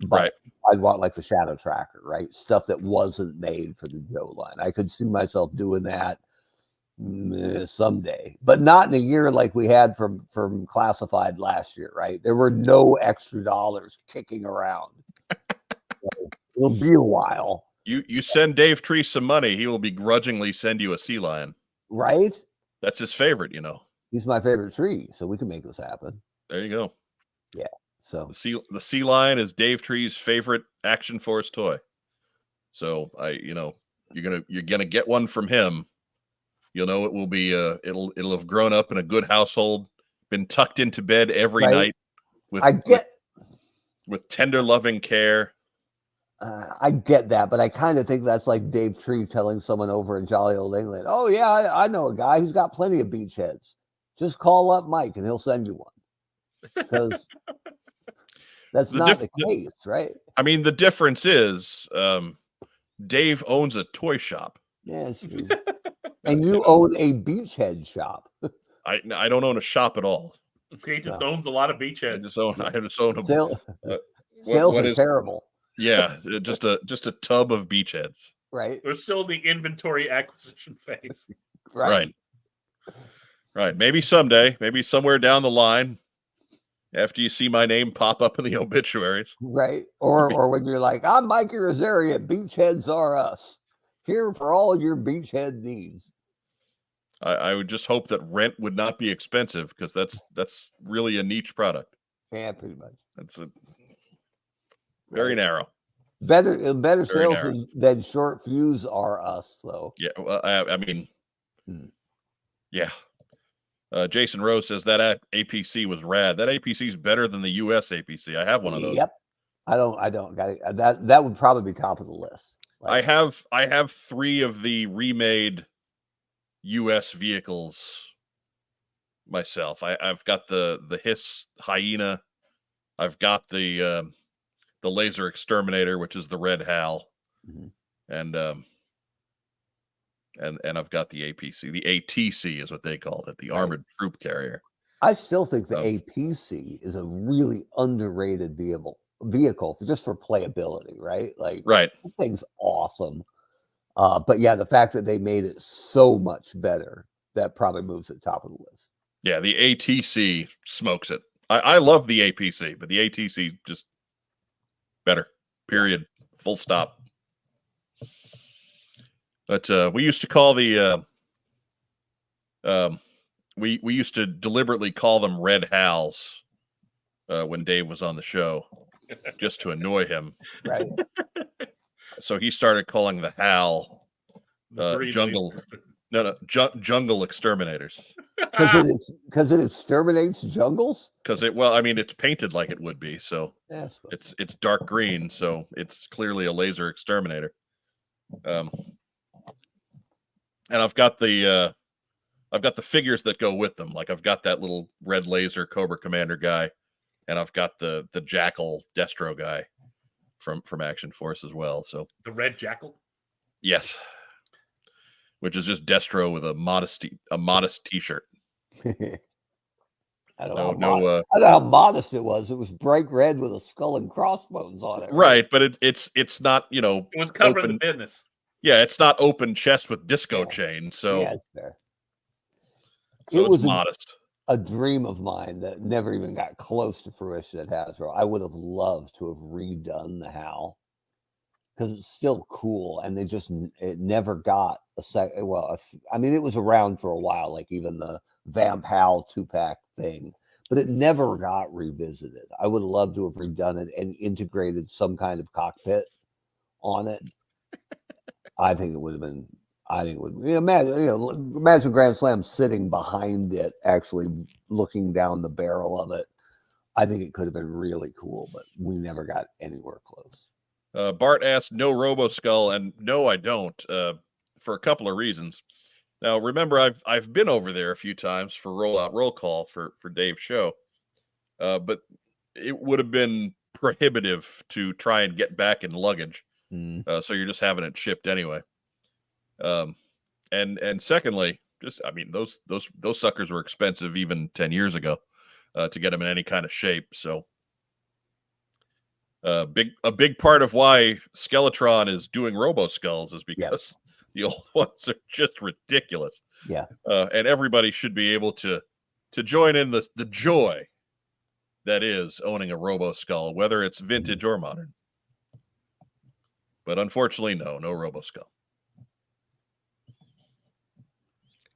but right. I'd want like the Shadow Tracker, right? Stuff that wasn't made for the Joe line. I could see myself doing that someday, but not in a year like we had from Classified last year, right? There were no extra dollars kicking around. So it'll be a while. You send Dave Tree some money, he will begrudgingly send you a sea lion. Right? That's his favorite, you know. He's my favorite tree, so we can make this happen. There you go. Yeah. So The sea lion is Dave Tree's favorite Action Force toy. So you're gonna get one from him. You'll know it will be it'll have grown up in a good household, been tucked into bed every night with tender loving care. I get that, but I kind of think that's like Dave Tree telling someone over in jolly old England, "Oh yeah, I know a guy who's got plenty of beachheads. Just call up Mike and he'll send you one." Because that's not the case, right? I mean, the difference is Dave owns a toy shop. Yeah, it's true. And you own a beachhead shop. I don't own a shop at all. He just owns a lot of beachheads. I just own a sales are terrible. Yeah, just a tub of beachheads. Right. We're still in the inventory acquisition phase. Right. Maybe someday, maybe somewhere down the line, after you see my name pop up in the obituaries. Right. Or when you're like, I'm Mikey Rosaria, Beachheads Are Us. Here for all your beachhead needs. I would just hope that rent would not be expensive, because that's really a niche product. Yeah, pretty much. That's a very narrow. Better sales than Short Fuse Are Us, though. Yeah, well, I mean, yeah. Jason Rose says that APC was rad. That APC is better than the US APC. I have one of those. Yep. I don't got it. That would probably be top of the list. Like, I have 3 of the remade US vehicles myself. I've got the Hiss Hyena. I've got the Laser Exterminator, which is the red HAL, and I've got the APC. The ATC is what they called it, the Armored Troop Carrier. I still think the APC is a really underrated vehicle just for playability, right? Like, right, that thing's awesome. But yeah, the fact that they made it so much better, that probably moves it top of the list. Yeah, the ATC smokes it. I love the APC, but the ATC just better. Period. Full stop. But we used to call the we used to deliberately call them red HALs when Dave was on the show, just to annoy him. Right. So he started calling the HAL jungle. Jungle exterminators. Because it exterminates jungles. Because it's painted like it would be. So it's dark green. So it's clearly a laser exterminator. And I've got the figures that go with them. Like, I've got that little red laser Cobra Commander guy, and I've got the Jackal Destro guy from Action Force as well. So the red Jackal. Yes. Which is just Destro with a modest T-shirt. I don't know how modest it was. It was bright red with a skull and crossbones on it. Right, but it's not, it was covering the business. Yeah, it's not open chest with disco chain. So yeah, it's fair. So it was modest. A dream of mine that never even got close to fruition at Hasbro. I would have loved to have redone the HAL, because it's still cool, and it never got a second. Well, it was around for a while, like even the Vamp HAL 2-pack thing, but it never got revisited. I would love to have redone it and integrated some kind of cockpit on it. I think it would have been. Imagine Grand Slam sitting behind it, actually looking down the barrel of it. I think it could have been really cool, but we never got anywhere close. Bart asked, no Robo Skull, and no, I don't, for a couple of reasons. Now, remember, I've been over there a few times for Rollout Roll Call for Dave's show, but it would have been prohibitive to try and get back in luggage. So you're just having it shipped anyway. And secondly, those suckers were expensive even 10 years ago to get them in any kind of shape. So a big part of why Skeletron is doing Robo Skulls is because the old ones are just ridiculous. Yeah. And everybody should be able to join in the joy that is owning a Robo Skull, whether it's vintage or modern. But unfortunately, no Robo Skull.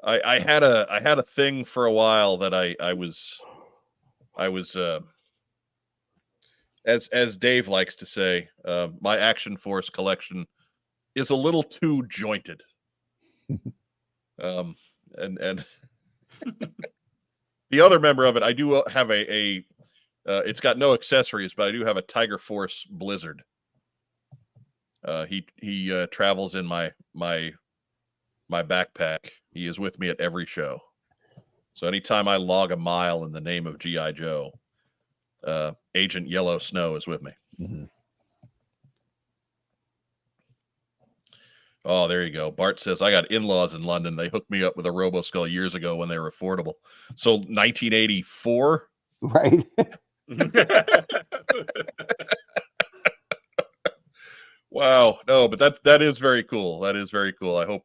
I had a thing for a while that I was as Dave likes to say, my Action Force collection is a little too jointed. And the other member of it, I do have a it's got no accessories, but I do have a Tiger Force Blizzard. He travels in my backpack. He is with me at every show. So anytime I log a mile in the name of G.I. Joe, Agent Yellow Snow is with me. Mm-hmm. Oh, there you go. Bart says, I got in-laws in London. They hooked me up with a Robo Skull years ago when they were affordable. So 1984? Right. Wow. No, but that is very cool. That is very cool. I hope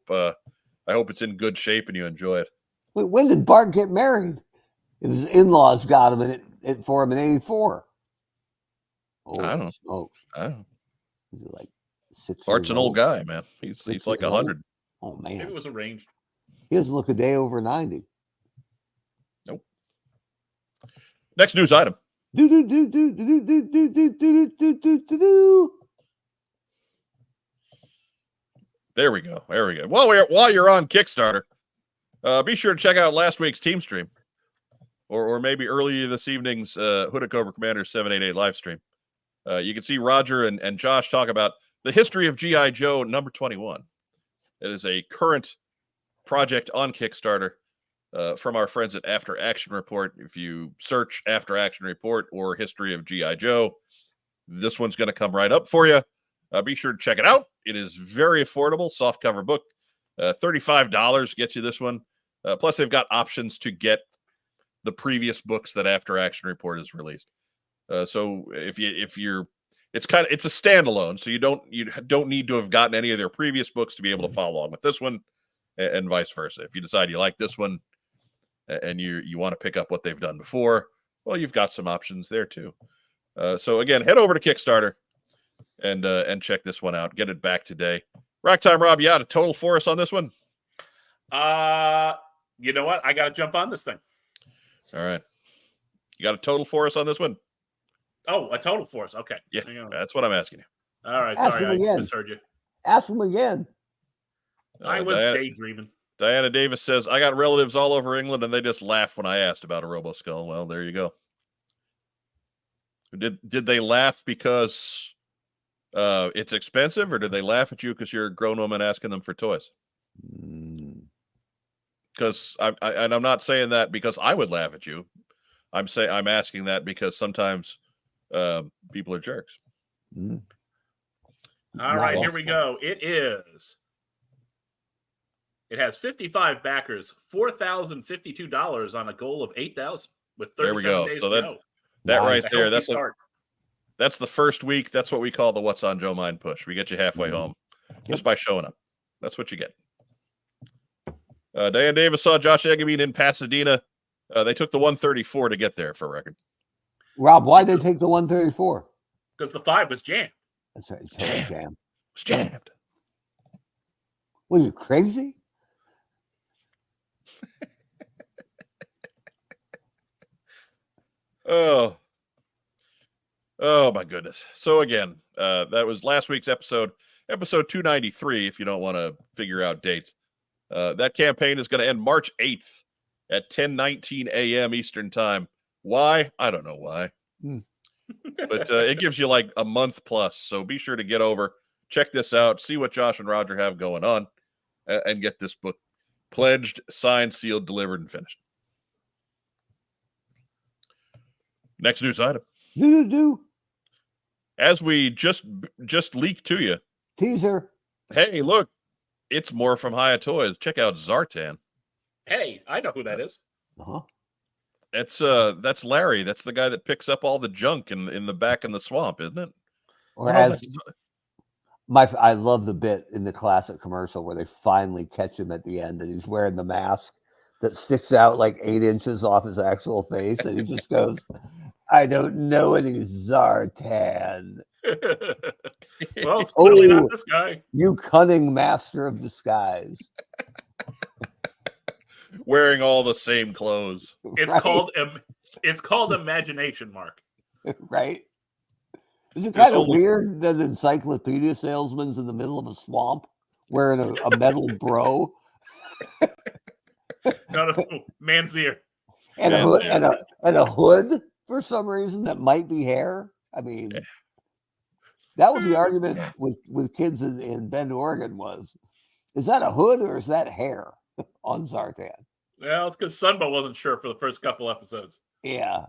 it's in good shape and you enjoy it. Wait, when did Bart get married? It was in-laws got him it for him in 84. Oh, I don't know. smokes. I don't know. Was it like 6 Bart's years an old guy, man. He's like 100. Oh man. Maybe it was arranged. He doesn't look a day over 90. Nope. Next news item. There we go. There we go. While you're on Kickstarter, be sure to check out last week's TeamStream, or maybe early this evening's Hooded Cobra Commander 788 live stream. You can see Roger and Josh talk about the history of G.I. Joe number 21. It is a current project on Kickstarter from our friends at After Action Report. If you search After Action Report or History of G.I. Joe, this one's going to come right up for you. Be sure to check it out. It is very affordable, softcover book. $35 gets you this one. Plus, they've got options to get the previous books that After Action Report has released. So it's a standalone. So you don't need to have gotten any of their previous books to be able to follow along with this one, and vice versa. If you decide you like this one and you want to pick up what they've done before, well, you've got some options there too. So again, head over to Kickstarter and check this one out. Get it back today. Rack time, Rob. You had a total for us on this one? You know what? I got to jump on this thing. All right. You got a total for us on this one? Oh, a total for us. Okay. Yeah, that's what I'm asking you. All right. Ask Sorry, him I again. misheard you. Ask him again. I was daydreaming. Diana Davis says, I got relatives all over England and they just laugh when I asked about a Robo Skull. Well, there you go. Did they laugh because it's expensive, or did they laugh at you because you're a grown woman asking them for toys? Because I'm not saying that because I would laugh at you. I'm asking that because sometimes people are jerks. All right, here we go. It has 55 backers, $4,052 on a goal of 8,000 with 37 days to go. That right there, that's the first week. That's what we call the What's on Joe Mind push. We get you halfway home just by showing up. That's what you get. Diane Davis saw Josh Egamine in Pasadena. They took the 134 to get there, for record. Rob, why'd they take the 134? Because the 5 was jammed. That's right. It's totally jammed. It's jammed. Were you crazy? Oh my goodness. So again, that was last week's episode 293, if you don't want to figure out dates. That campaign is going to end March 8th. at 10:19 a.m. Eastern Time. Why? I don't know why. But it gives you like a month plus. So be sure to get over, check this out, see what Josh and Roger have going on, and get this book pledged, signed, sealed, delivered, and finished. Next news item. Do. As we just leaked to you. Teaser. Hey, look, it's more from Hiya Toys. Check out Zartan. Hey, I know who that is. Uh-huh. That's Larry. That's the guy that picks up all the junk in the back in the swamp, isn't it? Or No, as I love the bit in the classic commercial where they finally catch him at the end and he's wearing the mask that sticks out like 8 inches off his actual face, and he just goes, "I don't know any Zartan." Well, it's clearly Oh. not this guy. You cunning master of disguise. Wearing all the same clothes. It's right? called imagination, Mark. Right? Is it There's kind of only- weird that encyclopedia salesman's in the middle of a swamp wearing a metal bro No, man's ear. and a Man's hood ear. and a hood for some reason that might be hair? I mean, that was the argument with kids in Bend, Oregon was, is that a hood or is that hair on Zartan? Well, it's because Sunbow wasn't sure for the first couple episodes. Yeah.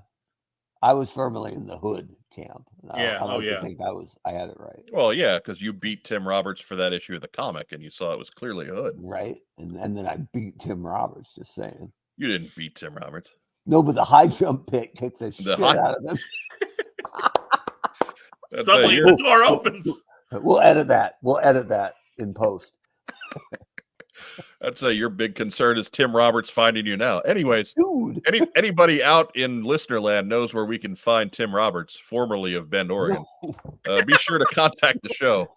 I was firmly in the hood camp. Yeah, I like yeah. to think I had it right. Well, yeah, because you beat Tim Roberts for that issue of the comic, and you saw it was clearly a hood. Right. And then I beat Tim Roberts, just saying. You didn't beat Tim Roberts. No, but the high jump pit kicked the shit out of them. That's Suddenly the door opens. We'll edit that. We'll edit that in post. I'd say your big concern is Tim Roberts finding you now. Anyways, Dude. anybody out in listener land knows where we can find Tim Roberts, formerly of Bend, Oregon. Be sure to contact the show.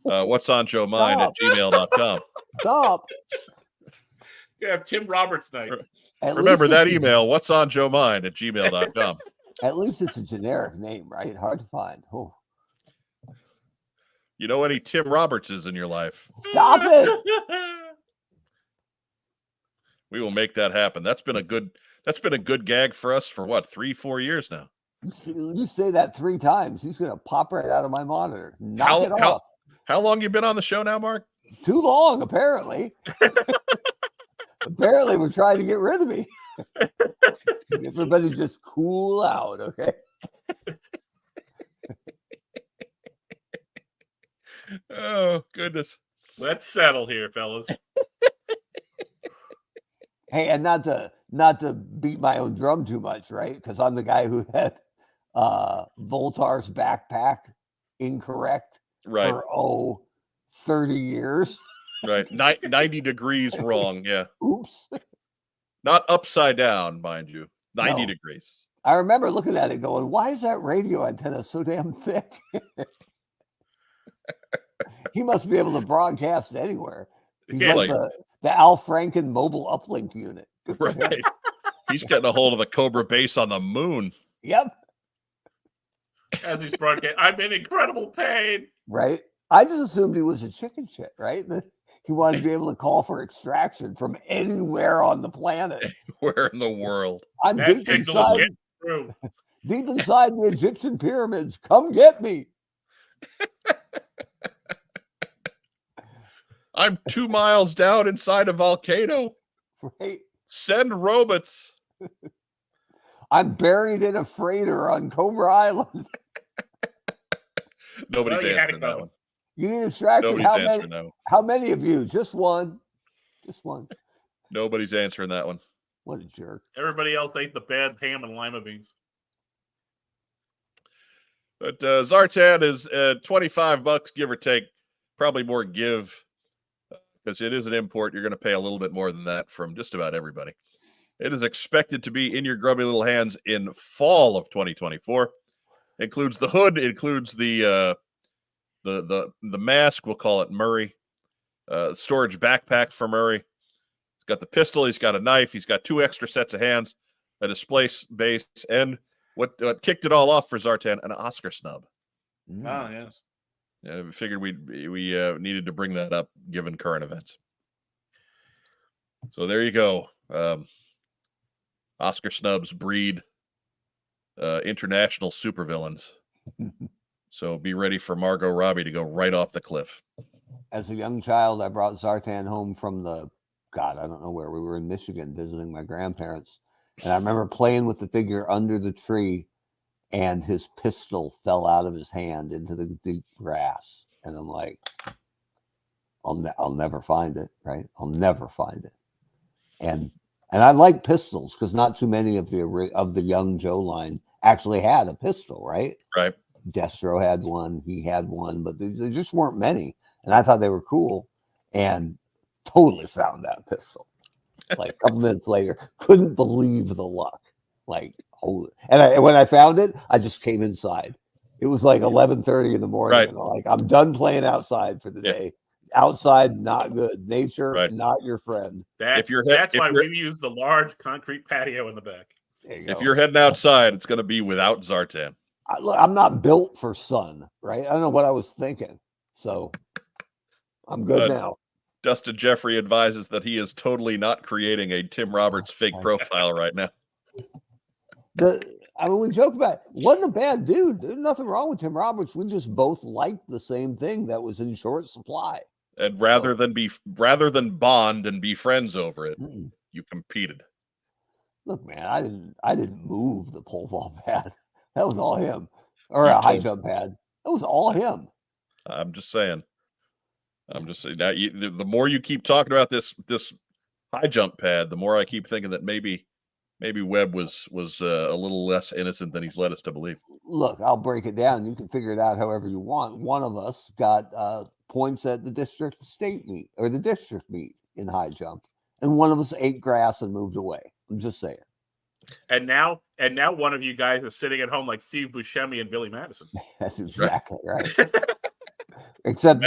What's on Joe Mind at gmail.com. Stop. You have Tim Roberts night. Remember that email, what's on Joe Mind at gmail.com. At least it's a generic name, right? Hard to find. Oh. You know any Tim Robertses in your life? Stop it. We will make that happen. That's been a good gag for us for what, 3-4 years now. You say that 3 times, he's gonna pop right out of my monitor. Knock it off. How long you been on the show now, Mark? Too long, apparently. Apparently, we're trying to get rid of me. Everybody just cool out, okay? Oh, goodness. Let's settle here, fellas. Hey, and not to beat my own drum too much, right? Because I'm the guy who had Voltar's backpack incorrect Right. for 30 years. Right. 90 degrees wrong. Yeah. Oops. Not upside down, mind you. 90 No. degrees. I remember looking at it going, why is that radio antenna so damn thick? He must be able to broadcast anywhere. He's Yeah, like the Al Franken mobile uplink unit. Right. He's getting a hold of the Cobra base on the moon. Yep. As he's broadcast, I'm in incredible pain. Right. I just assumed he was a chicken shit, right? That he wanted to be able to call for extraction from anywhere on the planet. Where in the world? I'm That deep signal is inside, getting through. deep inside the Egyptian pyramids. Come get me. I'm 2 miles down inside a volcano. Right. Send robots. I'm buried in a freighter on Cobra Island. Nobody's Well, you had answering it that coming. one. You need extraction. Nobody's answering that one. How many of you? Just one. Just one. Nobody's answering that one. What a jerk. Everybody else ate the bad ham and lima beans. But Zartan is $25, give or take. Probably more give. Because it is an import, you're going to pay a little bit more than that from just about everybody. It is expected to be in your grubby little hands in fall of 2024. Includes the hood, includes the mask. We'll call it Murray. Storage backpack for Murray. He's got the pistol. He's got a knife. He's got 2 extra sets of hands, a display base, and what kicked it all off for Zartan, an Oscar snub. Oh, yes. I figured we needed to bring that up given current events. So there you go. Oscar snubs breed international supervillains. So be ready for Margot Robbie to go right off the cliff. As a young child, I brought Zartan home from I don't know where. We were in Michigan visiting my grandparents. And I remember playing with the figure under the tree, and his pistol fell out of his hand into the deep grass. And I'm like, I'll never find it, right? I'll never find it. And I like pistols because not too many of the young Joe line actually had a pistol, right? Right. Destro had one, he had one, but there just weren't many. And I thought they were cool, and totally found that pistol. Like a couple minutes later, couldn't believe the luck. Like, holy! And when I found it, I just came inside. It was like 11:30 in the morning, Right. and I'm like, I'm done playing outside for the day. Outside, not good. Nature, not your friend. That's why we use the large concrete patio in the back. If you're heading outside, it's going to be without Zartan. I'm not built for sun, right? I don't know what I was thinking, so I'm good now. Dustin Jeffrey advises that he is totally not creating a Tim Roberts fake profile right now. We joke about it. Wasn't a bad dude. There's nothing wrong with Tim Roberts. We just both liked the same thing that was in short supply. And rather than bond and be friends over it, you competed. Look, man, I didn't move the pole vault pad. That was all him, or a high jump pad. That was all him. I'm just saying. That the more you keep talking about this high jump pad, the more I keep thinking that maybe Webb was a little less innocent than he's led us to believe. Look, I'll break it down. You can figure it out however you want. One of us got points at the district state meet or the district meet in high jump, and one of us ate grass and moved away. I'm just saying. And now one of you guys is sitting at home like Steve Buscemi and Billy Madison. That's exactly right. Except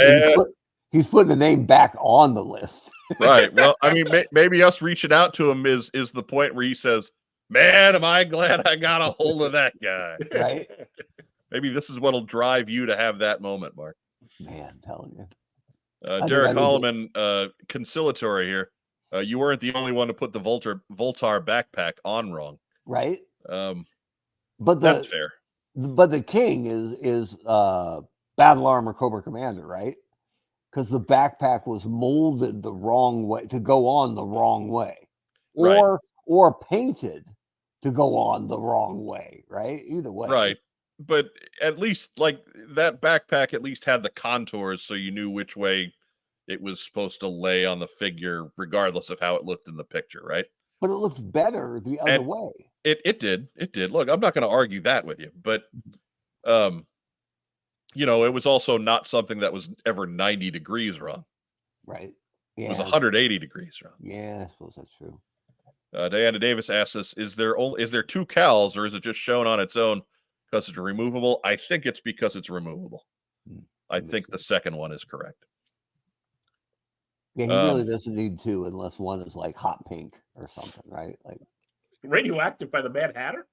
he's putting the name back on the list. Right. Well, I mean, maybe us reaching out to him is the point where he says, "Man, am I glad I got a hold of that guy." Right. Maybe this is what'll drive you to have that moment, Mark. Man, I'm telling you. Derek Holloman, conciliatory here. You weren't the only one to put the Voltar backpack on wrong. Right. But that's fair. But the king is Battle Armor Cobra Commander, right? Because the backpack was molded the wrong way to go on the wrong way, or painted to go on the wrong way, right? Either way, right. But at least like that backpack at least had the contours, so you knew which way it was supposed to lay on the figure, regardless of how it looked in the picture, right? But it looked better the other way. It did. Look, I'm not going to argue that with you, but it was also not something that was ever 90 degrees wrong. Right. Yeah, it was 180 degrees wrong. Yeah, I suppose that's true. Diana Davis asks us, is there two cowls, or is it just shown on its own because it's removable? I think it's because it's removable. I think the second one is correct. Yeah, he really doesn't need two unless one is like hot pink or something, right? Like radioactive by the Mad Hatter.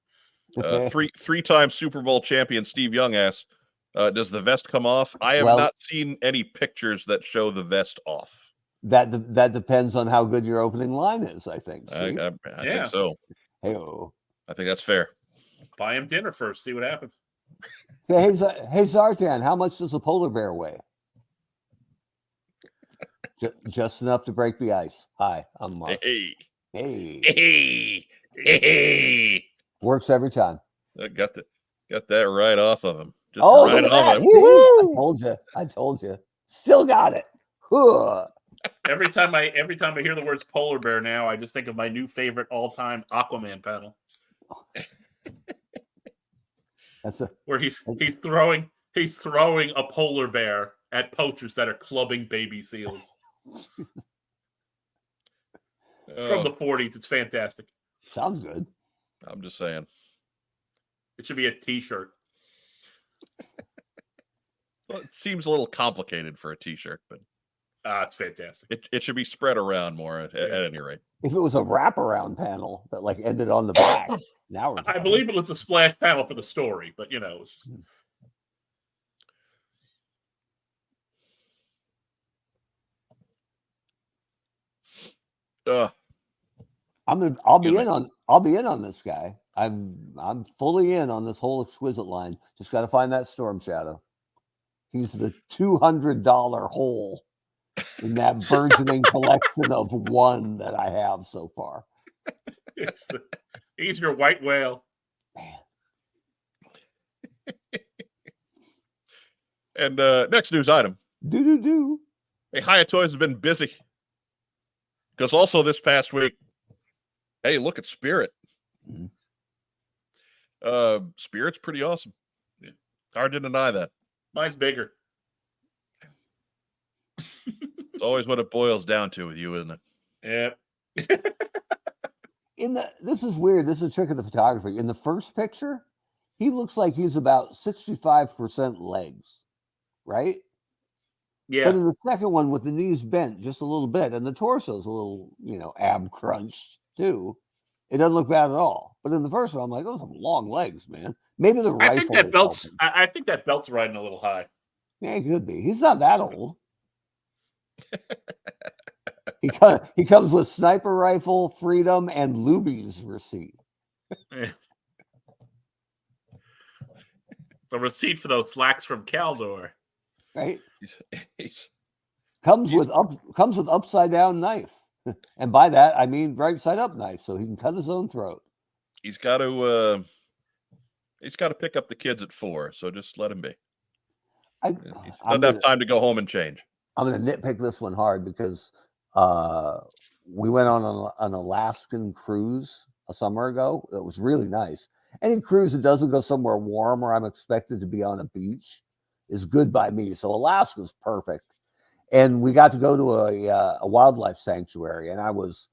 Three-time Super Bowl champion Steve Young asks, does the vest come off? I have not seen any pictures that show the vest off. That depends on how good your opening line is, I think. I think so. Hey-o. I think that's fair. Buy him dinner first, see what happens. Hey, Zartan, how much does a polar bear weigh? Just enough to break the ice. Hi, I'm Mark. Hey. Works every time. I got that right off of him. Just right off of him. I told you. Still got it. Every time I hear the words polar bear now, I just think of my new favorite all-time Aquaman panel. Where he's throwing a polar bear at poachers that are clubbing baby seals. From the 40s. It's fantastic. Sounds good. I'm just saying. It should be a t-shirt. Well, it seems a little complicated for a t-shirt, but it's fantastic. It should be spread around more at any rate. If it was a wraparound panel that like ended on the back, now I believe it was a splash panel for the story, but it's just... I'll be in on this guy. I'm fully in on this whole exquisite line. Just got to find that Storm Shadow. He's the $200 hole in that burgeoning collection of one that I have so far. He's your white whale. Man. And next news item. Do. Hey, Hyatt Toys has been busy. Because also this past week, hey, look at Spirit. Mm-hmm. Spirit's pretty awesome. Yeah. Hard to deny that. Mine's bigger. It's always what it boils down to with you, isn't it? Yeah. This is weird. This is a trick of the photography. In the first picture, he looks like he's about 65% legs, right? Yeah. But in the second one, with the knees bent just a little bit, and the torso's a little, ab crunched too, it doesn't look bad at all. But in the first one, I'm like, those are long legs, man. Maybe the rifle. I think that belt's. I think that belt's riding a little high. Yeah, he could be. He's not that old. He comes with sniper rifle, freedom, and Luby's receipt. The receipt for those slacks from Caldor. Right? He's Comes with upside down knife. And by that I mean right side up knife, so he can cut his own throat. He's got to pick up the kids at 4, so just let him be. He doesn't have time to go home and change. I'm going to nitpick this one hard because we went on an Alaskan cruise a summer ago. It was really nice. Any cruise that doesn't go somewhere warm where I'm expected to be on a beach is good by me. So Alaska's perfect. And we got to go to a wildlife sanctuary, and I was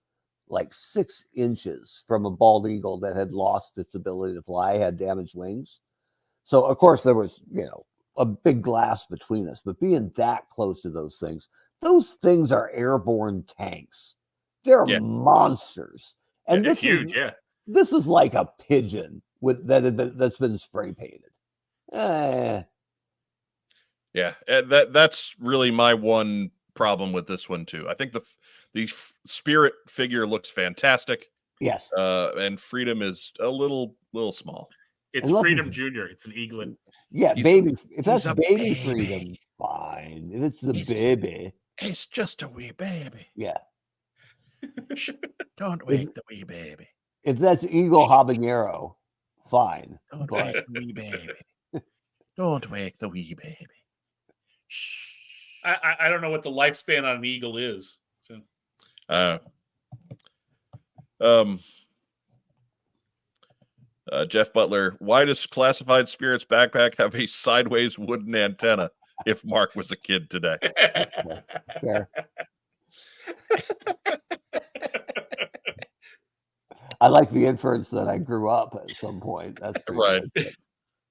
like 6 inches from a bald eagle that had lost its ability to fly, had damaged wings. So, of course, there was, a big glass between us, but being that close to those things are airborne tanks. They're monsters. And this huge, This is like a pigeon that's been spray painted. Yeah, that's really my one problem with this one too. I think the Spirit figure looks fantastic. Yes, and Freedom is a little small. It's Freedom Junior. It's an eaglet. Yeah, baby. If that's baby Freedom, fine. If it's the baby, it's just a wee baby. Yeah. Shh, don't wake the wee baby. If that's Eagle Habanero, fine. Don't wake the wee baby. Don't wake the wee baby. Shh. I don't know what the lifespan on an eagle is. So. Jeff Butler, why does Classified Spirit's backpack have a sideways wooden antenna if Mark was a kid today? Fair. I like the inference that I grew up at some point. That's right. Good.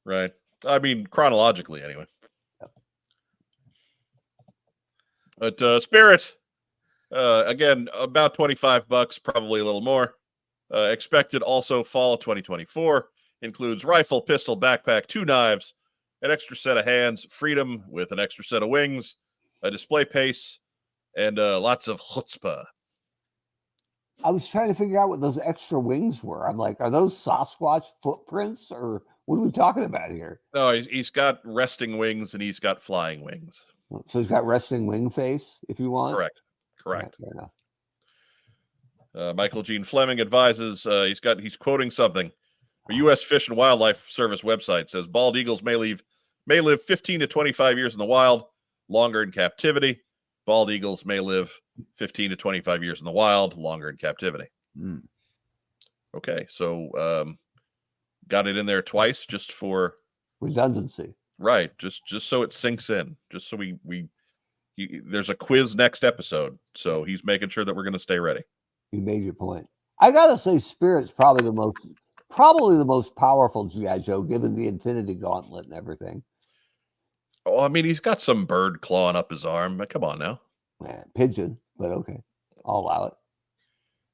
Right. I mean, chronologically, anyway. Yep. But Spirit, again, about $25, probably a little more. Expected also fall 2024. Includes rifle, pistol, backpack, 2 knives, an extra set of hands, Freedom with an extra set of wings, a display pace, and lots of chutzpah. I was trying to figure out what those extra wings were. I'm like, are those Sasquatch footprints, or what are we talking about here? No, he's got resting wings and he's got flying wings. So he's got resting wing face, if you want. Correct. Right, fair enough. Michael Gene Fleming advises he's quoting something. The U.S. Fish and Wildlife Service website says bald eagles may live 15 to 25 years in the wild, longer in captivity. Bald eagles may live 15 to 25 years in the wild, longer in captivity. Mm. Okay, so got it in there twice just for redundancy. Right, just so it sinks in, just so there's a quiz next episode, so he's making sure that we're going to stay ready. You made your point. I gotta say, Spirit's probably the most powerful G.I. Joe, given the Infinity Gauntlet and everything. Oh, I mean, he's got some bird clawing up his arm. Come on now. Man, pigeon, but okay, I'll allow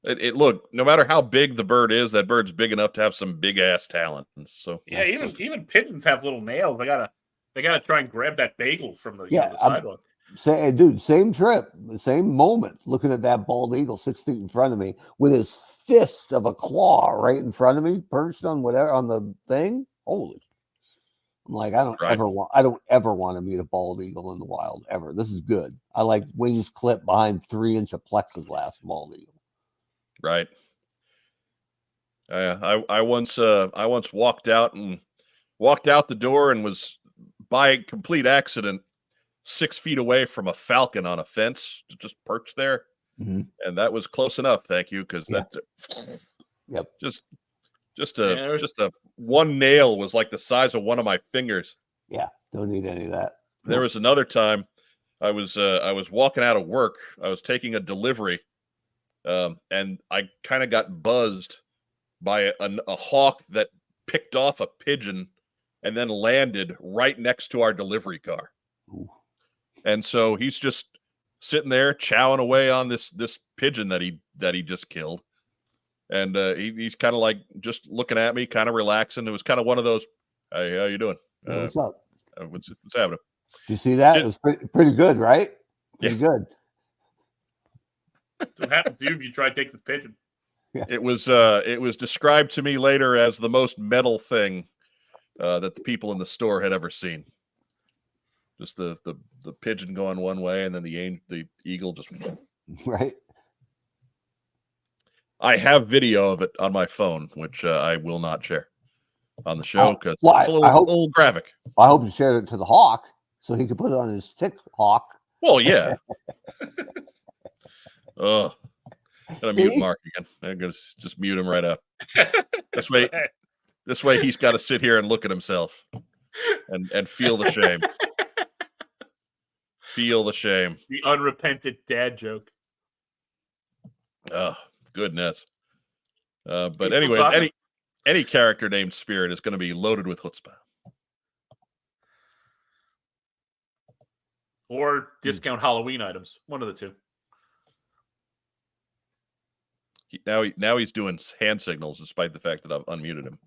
it. Look, no matter how big the bird is, that bird's big enough to have some big ass talent. So yeah, even pigeons have little nails. They gotta try and grab that bagel from the sidewalk. Dude, same trip, same moment, looking at that bald eagle 6 feet in front of me with his fist of a claw right in front of me, perched on whatever on the thing. Holy! I'm like, I don't ever want to meet a bald eagle in the wild ever. This is good. I like wings clipped behind 3-inch of plexiglass bald eagle. Right. I once walked out the door and was by complete accident 6 feet away from a falcon on a fence, just perched there, and that was close enough. Thank you, because just a one nail was like the size of one of my fingers. Yeah, don't need any of that. There was another time I was walking out of work. I was taking a delivery, and I kind of got buzzed by a hawk that picked off a pigeon and then landed right next to our delivery car. Ooh. And so he's just sitting there chowing away on this pigeon that he just killed. And he's kind of like just looking at me, kind of relaxing. It was kind of one of those, "Hey, how you doing? What's up? What's happening?" Did you see that? It was pretty good, right? Pretty good. That's what happens to you if you try to take this pigeon. Yeah. It was described to me later as the most metal thing that the people in the store had ever seen. Just the pigeon going one way and then the eagle just right. I have video of it on my phone, which I will not share on the show because it's a little graphic. I hope you shared it to the hawk so he could put it on his TikTok. Well, yeah. Oh, gotta mute Mark again. I'm gonna just mute him right up. This way he's got to sit here and look at himself and feel the shame. Feel the shame. The unrepentant dad joke. Oh, goodness. But anyways, any character named Spirit is going to be loaded with chutzpah. Or discount Halloween items. One of the two. Now he's doing hand signals despite the fact that I've unmuted him.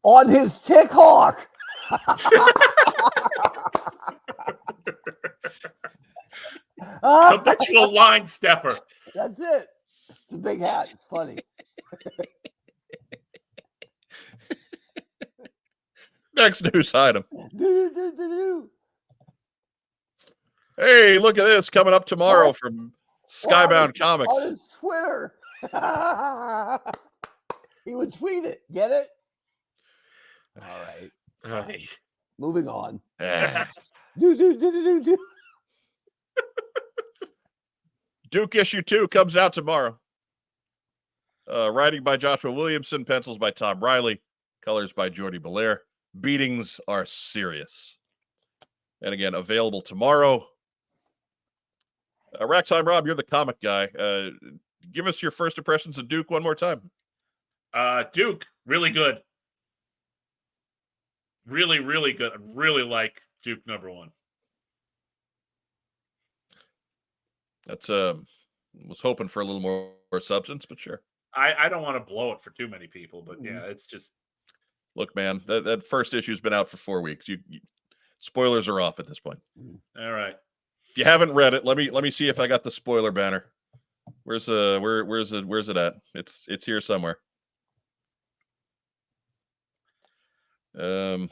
On his TikTok. Habitual line stepper. That's it. It's a big hat. It's funny. Next news item. Hey, look at this coming up tomorrow from Skybound Comics. On his Twitter. He would tweet it. Get it? All right. Moving on. Duke issue 2 comes out tomorrow. Writing by Joshua Williamson, pencils by Tom Riley, colors by Jordi Belair. Beatings are serious. And again, available tomorrow. Rack Time Rob, you're the comic guy. Give us your first impressions of Duke one more time. Duke, really good. Really, really good. I really like Duke #1. That's was hoping for a little more substance, but sure. I don't want to blow it for too many people, but yeah, it's just. Look, man, that first issue's been out for 4 weeks. You spoilers are off at this point. All right. If you haven't read it, let me see if I got the spoiler banner. Where's it at? It's here somewhere. It's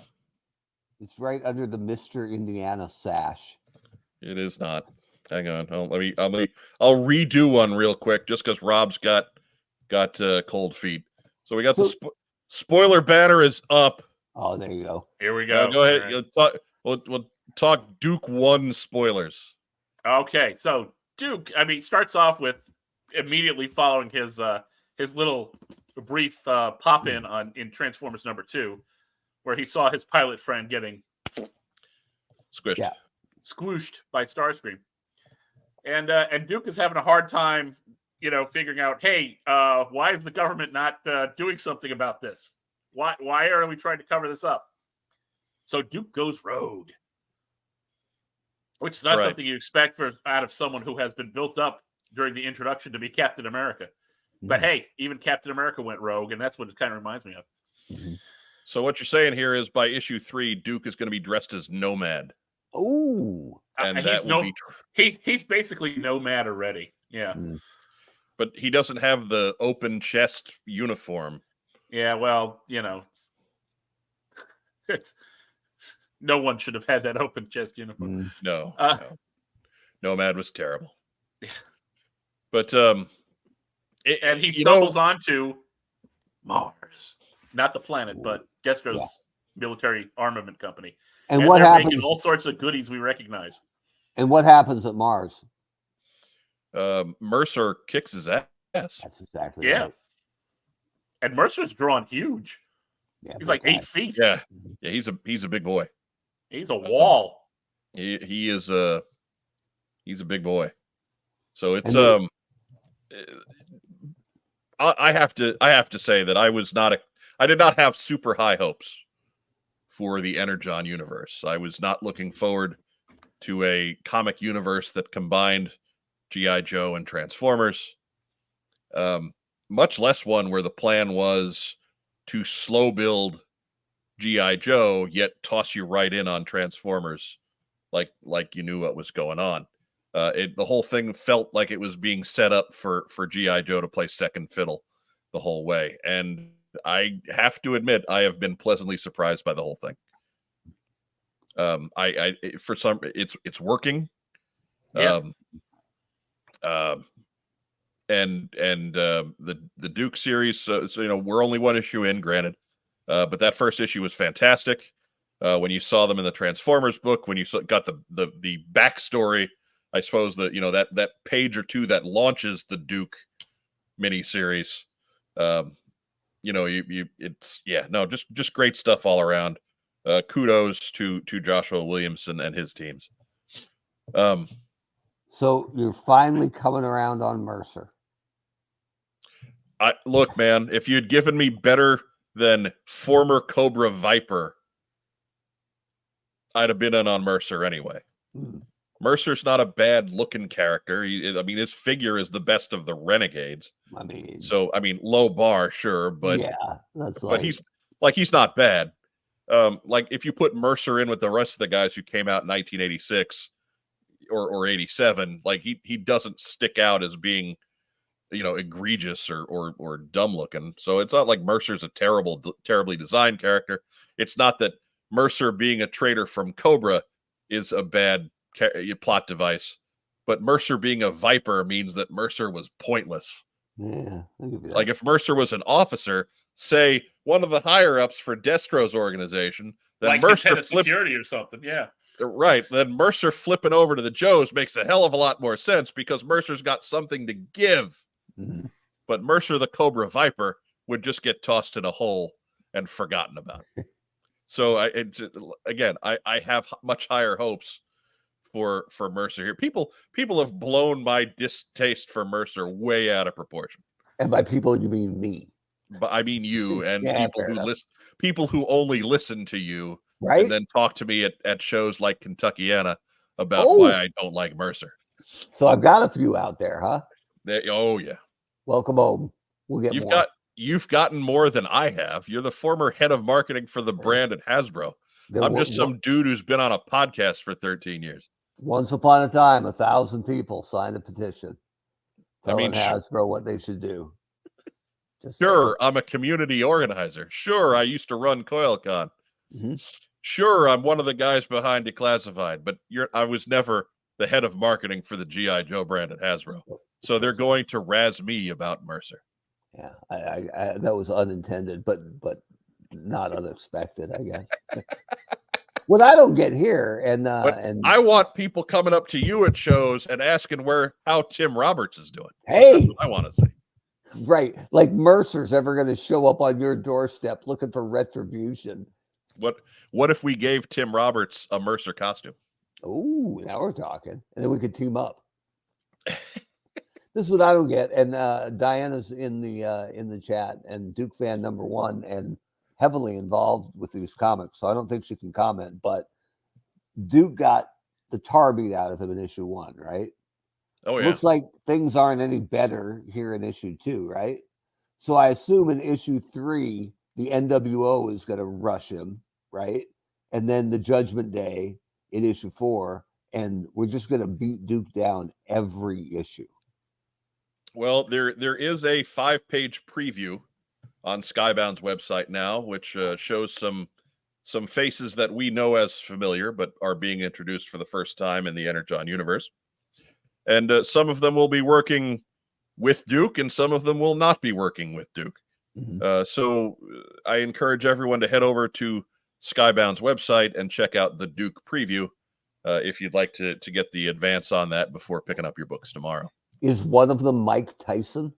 right under the Mr. Indiana sash. It is not. Hang on. I'll redo one real quick just because Rob's got cold feet. So we got the spoiler banner is up. Oh, there you go. Here we go. Go ahead. Right. We'll talk Duke 1 spoilers. Okay, so Duke, starts off with immediately following his little brief pop in Transformers #2, where he saw his pilot friend getting squished by Starscream, and Duke is having a hard time, figuring out, hey, why is the government not doing something about this? Why are we trying to cover this up? So Duke goes rogue, which is not something you expect out of someone who has been built up during the introduction to be Captain America. But hey, even Captain America went rogue, and that's what it kind of reminds me of. So what you're saying here is by issue 3, Duke is going to be dressed as Nomad. Oh, and he's basically Nomad already. Yeah. but he doesn't have the open chest uniform. Yeah, well, it's no one should have had that open chest uniform. No, Uh, no. Nomad was terrible. Yeah. But and he stumbles onto Mars, not the planet, but Destro's military armament company. And what they're happens? making all sorts of goodies we recognize. And what happens at Mars? Mercer kicks his ass. That's exactly right. And Mercer's drawn huge. Yeah, He's like 8 feet. Yeah, yeah. He's a big boy. He's a wall. He is he's a big boy. So it's I have to say that I did not have super high hopes for the Energon universe. I was not looking forward to a comic universe that combined G.I. Joe and Transformers. Much less one where the plan was to slow build G.I. Joe, yet toss you right in on Transformers like you knew what was going on. The whole thing felt like it was being set up for G.I. Joe to play second fiddle the whole way. And I have to admit, I have been pleasantly surprised by the whole thing. It's working. Yeah. The Duke series, so we're only one issue in, granted, but that first issue was fantastic. When you saw them in the Transformers book, when you got the backstory, I suppose that page or two that launches the Duke miniseries, just great stuff all around. Kudos to Joshua Williamson and his teams. So you're finally coming around on Mercer. Look, man, if you'd given me better than former Cobra Viper, I'd have been in on Mercer anyway. Mercer's not a bad looking character. His figure is the best of the Renegades. Low bar, sure, but he's not bad. If you put Mercer in with the rest of the guys who came out in 1986 or 87, he doesn't stick out as being egregious or dumb looking. So it's not like Mercer's a terribly designed character. It's not that Mercer being a traitor from Cobra is a bad plot device, but Mercer being a Viper means that Mercer was pointless. Yeah, like if Mercer was an officer, say one of the higher ups for Destro's organization, then like Mercer security or something. Yeah, right. Then Mercer flipping over to the Joes makes a hell of a lot more sense because Mercer's got something to give. Mm-hmm. But Mercer, the Cobra Viper, would just get tossed in a hole and forgotten about. So I have much higher hopes for Mercer here. People have blown my distaste for Mercer way out of proportion. And by people, you mean me. But I mean you and people who only listen to you, right? And then talk to me at shows like Kentuckiana about why I don't like Mercer. So I've got a few out there, huh? Yeah. Welcome home. We'll get more. You've gotten more than I have. You're the former head of marketing for the brand at Hasbro. I'm just some dude who's been on a podcast for 13 years. Once upon a time, 1,000 people signed a petition telling Hasbro what they should do. Sure, I'm a community organizer. Sure, I used to run CoilCon. Mm-hmm. Sure, I'm one of the guys behind Declassified, but I was never the head of marketing for the G.I. Joe brand at Hasbro. So they're going to razz me about Mercer. Yeah, I that was unintended, but not unexpected, I guess. What I don't get here, and I want people coming up to you at shows and asking how Tim Roberts is doing. Hey, that's what I want to say. Right, like Mercer's ever going to show up on your doorstep looking for retribution. What if we gave Tim Roberts a Mercer costume? Oh, now we're talking, and then we could team up. This is what I don't get, and Diana's in the chat, and Duke fan number 1, and heavily involved with these comics, so I don't think she can comment. But Duke got the tar beat out of him in issue 1, right? Oh yeah. Looks like things aren't any better here in issue 2, right? So I assume in issue 3, the NWO is going to rush him, right? And then the Judgment Day in issue 4, and we're just going to beat Duke down every issue. Well, there is a 5-page preview on Skybound's website now, which shows some faces that we know as familiar, but are being introduced for the first time in the Energon universe. And some of them will be working with Duke, and some of them will not be working with Duke. So I encourage everyone to head over to Skybound's website and check out the Duke preview if you'd like to get the advance on that before picking up your books tomorrow. Is one of them Mike Tyson?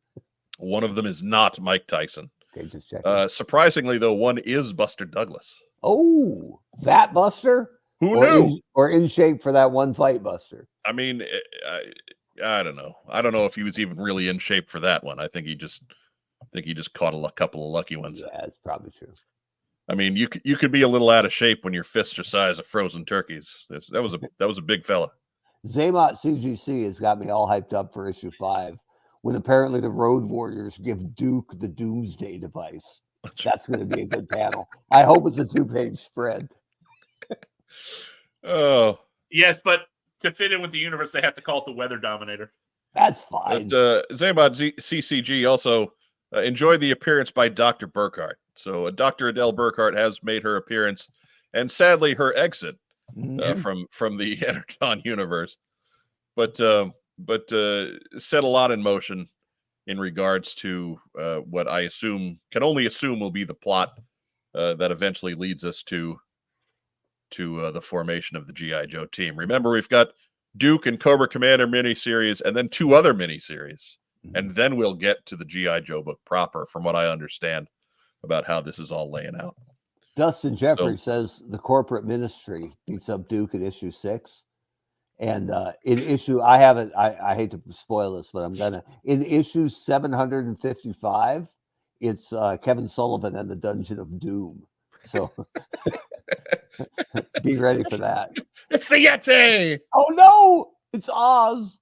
One of them is not Mike Tyson. Okay, just checking. Surprisingly, though, one is Buster Douglas. Oh, Fat Buster? Who Or knew? or in shape for that one fight, Buster? I mean, I don't know. I don't know if he was even really in shape for that one. I think he just caught a couple of lucky ones. Yeah, it's probably true. I mean, you could be a little out of shape when your fists are size of frozen turkeys. That was a big fella. Zaymot CGC has got me all hyped up for issue 5, when apparently the Road Warriors give Duke the Doomsday device. That's going to be a good panel. I hope it's a 2-page spread. Oh, Yes, but to fit in with the universe, they have to call it the Weather Dominator. That's fine. Zaymot CCG also enjoyed the appearance by Dr. Burkhart. So Dr. Adele Burkhart has made her appearance, and sadly her exit from the Energon universe. But set a lot in motion in regards to what I can only assume will be the plot that eventually leads us to the formation of the G.I. Joe team. Remember, we've got Duke and Cobra Commander miniseries, and then 2 other miniseries, and then we'll get to the G.I. Joe book proper, from what I understand about how this is all laying out. Dustin Jeffrey says the corporate ministry beats up Duke at issue 6. And in issue, I hate to spoil this, but I'm gonna. In issue 755, it's Kevin Sullivan and the Dungeon of Doom. So be ready for that. It's the Yeti! Oh no, it's Oz.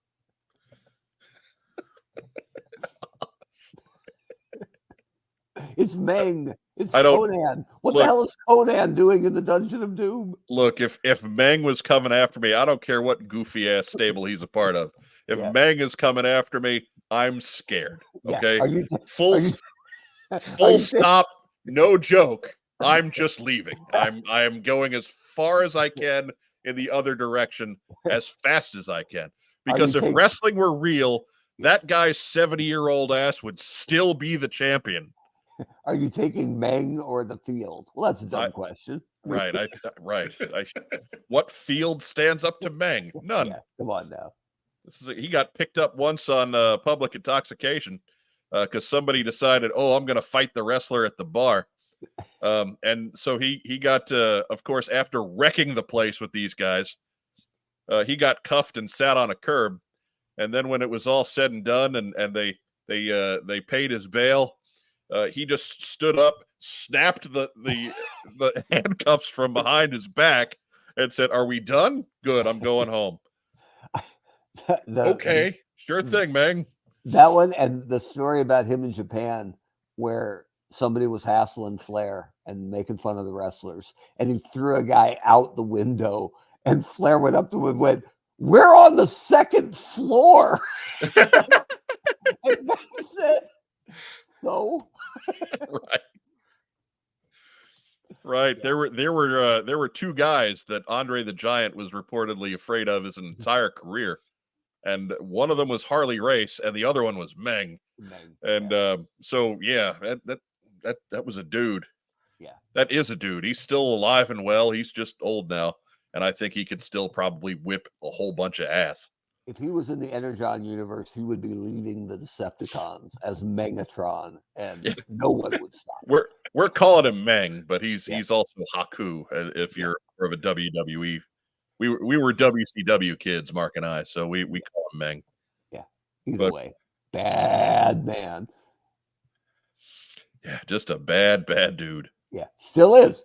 It's Meng. It's Conan. What the hell is Conan doing in the Dungeon of Doom? Look, if Meng was coming after me, I don't care what goofy ass stable he's a part of. If Meng is coming after me, I'm scared. Okay, full stop, no joke. I'm just leaving. I am going as far as I can in the other direction as fast as I can. Because if wrestling were real, that guy's 70-year-old ass would still be the champion. Are you taking Meng or the field? Well, that's a dumb question. Right. What field stands up to Meng? None. Yeah, come on now. He got picked up once on public intoxication because somebody decided, I'm going to fight the wrestler at the bar. And so he got, of course, after wrecking the place with these guys, he got cuffed and sat on a curb. And then when it was all said and done, and they paid his bail, he just stood up, snapped the handcuffs from behind his back, and said, "Are we done? Good, I'm going home." Okay, sure thing, Meng. That one, and the story about him in Japan, where somebody was hassling Flair and making fun of the wrestlers, and he threw a guy out the window, and Flair went up to him and went, "We're on the 2nd floor." And Meng said, "So." Right. There were 2 guys that Andre the Giant was reportedly afraid of his entire career, and one of them was Harley Race, and the other one was Meng. And so that was a dude. Yeah, that is a dude. He's still alive and well. He's just old now, and I think he could still probably whip a whole bunch of ass. If he was in the Energon universe, he would be leading the Decepticons as Megatron, and no one would stop him. We're calling him Meng, but he's also Haku. If you're of a WWE, we were WCW kids, Mark and I, so we call him Meng. Yeah, either way, bad man. Yeah, just a bad dude. Yeah, still is.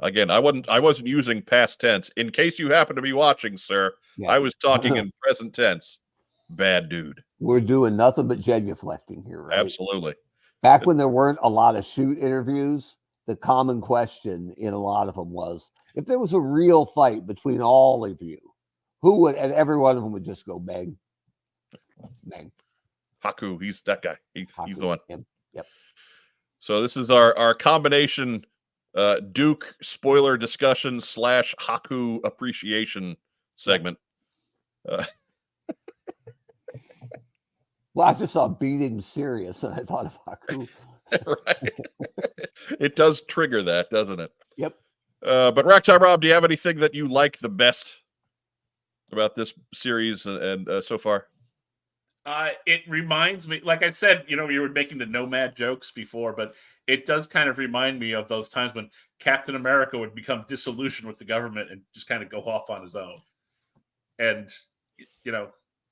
Again, I wasn't using past tense. In case you happen to be watching, sir, I was talking in present tense. Bad dude. We're doing nothing but genuflecting here, right? Absolutely. Back when there weren't a lot of shoot interviews, the common question in a lot of them was, if there was a real fight between all of you, Who would, and every one of them would just go bang, bang. Haku, he's that guy. He's Haku, the one. Yep. So this is our combination Duke spoiler discussion / Haku appreciation segment. Well, I just saw Beating Serious, and I thought of Haku. Right. It does trigger that, doesn't it? Yep. But Racktime Rob, do you have anything that you like the best about this series and so far? It reminds me, like I said, you were making the Nomad jokes before, but it does kind of remind me of those times when Captain America would become disillusioned with the government and just kind of go off on his own. And,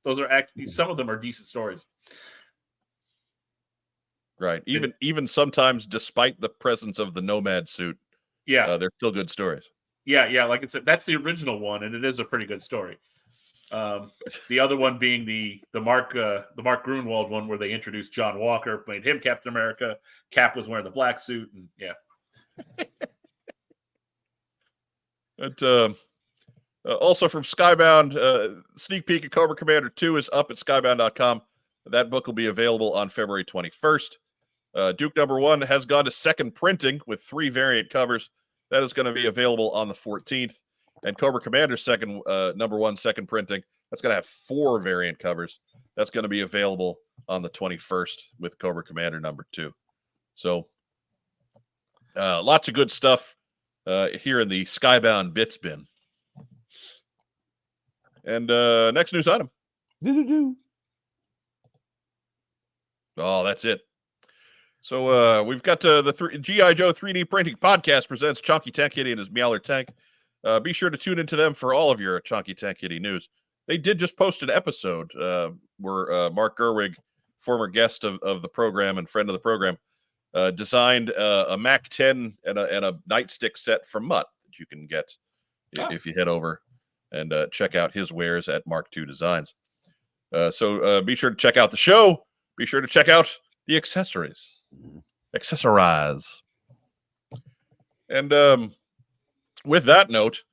those are actually, some of them are decent stories. Right. Even sometimes, despite the presence of the Nomad suit, they're still good stories. Yeah. Like I said, that's the original one, and it is a pretty good story. The other one being the Mark Grunwald one, where they introduced John Walker, made him Captain America. Cap was wearing the black suit, and yeah. But also from Skybound, sneak peek of Cobra Commander 2 is up at skybound.com. That book will be available on February 21st. Duke number 1 has gone to second printing with 3 variant covers. That is going to be available on the 14th. And Cobra Commander number 1 second printing, that's going to have 4 variant covers. That's going to be available on the 21st with Cobra Commander number 2. So lots of good stuff here in the Skybound Bits bin. And next news item. Oh, that's it. So we've got the G.I. Joe 3D Printing Podcast presents Chonky Tank Kitty and his Meowler Tank. Be sure to tune into them for all of your Chonky Tank Kitty news. They did just post an episode where Mark Gerwig, former guest of the program and friend of the program, designed a Mac 10 and a nightstick set from Mutt that you can get if you head over and check out his wares at Mark II Designs. So be sure to check out the show. Be sure to check out the accessories. Accessorize. And with that note,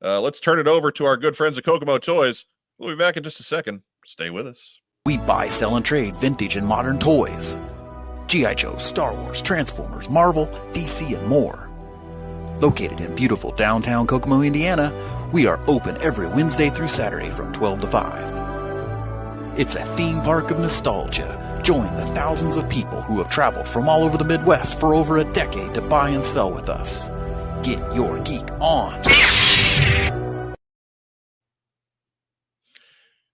let's turn it over to our good friends at Kokomo Toys. We'll be back in just a second. Stay with us. We buy, sell, and trade vintage and modern toys. G.I. Joe, Star Wars, Transformers, Marvel, DC, and more. Located in beautiful downtown Kokomo, Indiana, we are open every Wednesday through Saturday from 12 to 5. It's a theme park of nostalgia. Join the thousands of people who have traveled from all over the Midwest for over a decade to buy and sell with us. Get your geek on.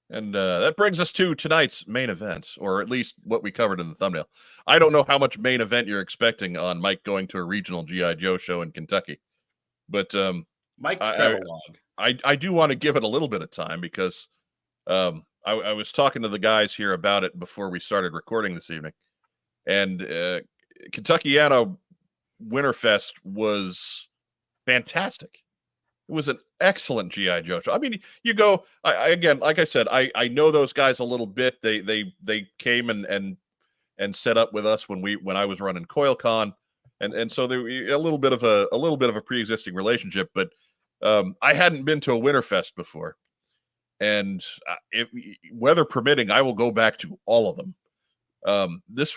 And that brings us to tonight's main event, or at least what we covered in the thumbnail. I don't know how much main event you're expecting on Mike going to a regional G.I. Joe show in Kentucky, but Mike's travelogue. I do want to give it a little bit of time because I was talking to the guys here about it before we started recording this evening, and Kentuckiana Winterfest was fantastic. It was an excellent G.I. Joe show. I mean, you go again, like I said, I know those guys a little bit. They came and set up with us when I was running CoilCon, and so there a little bit of a pre-existing relationship. But I hadn't been to a Winterfest before, and weather permitting, I will go back to all of them.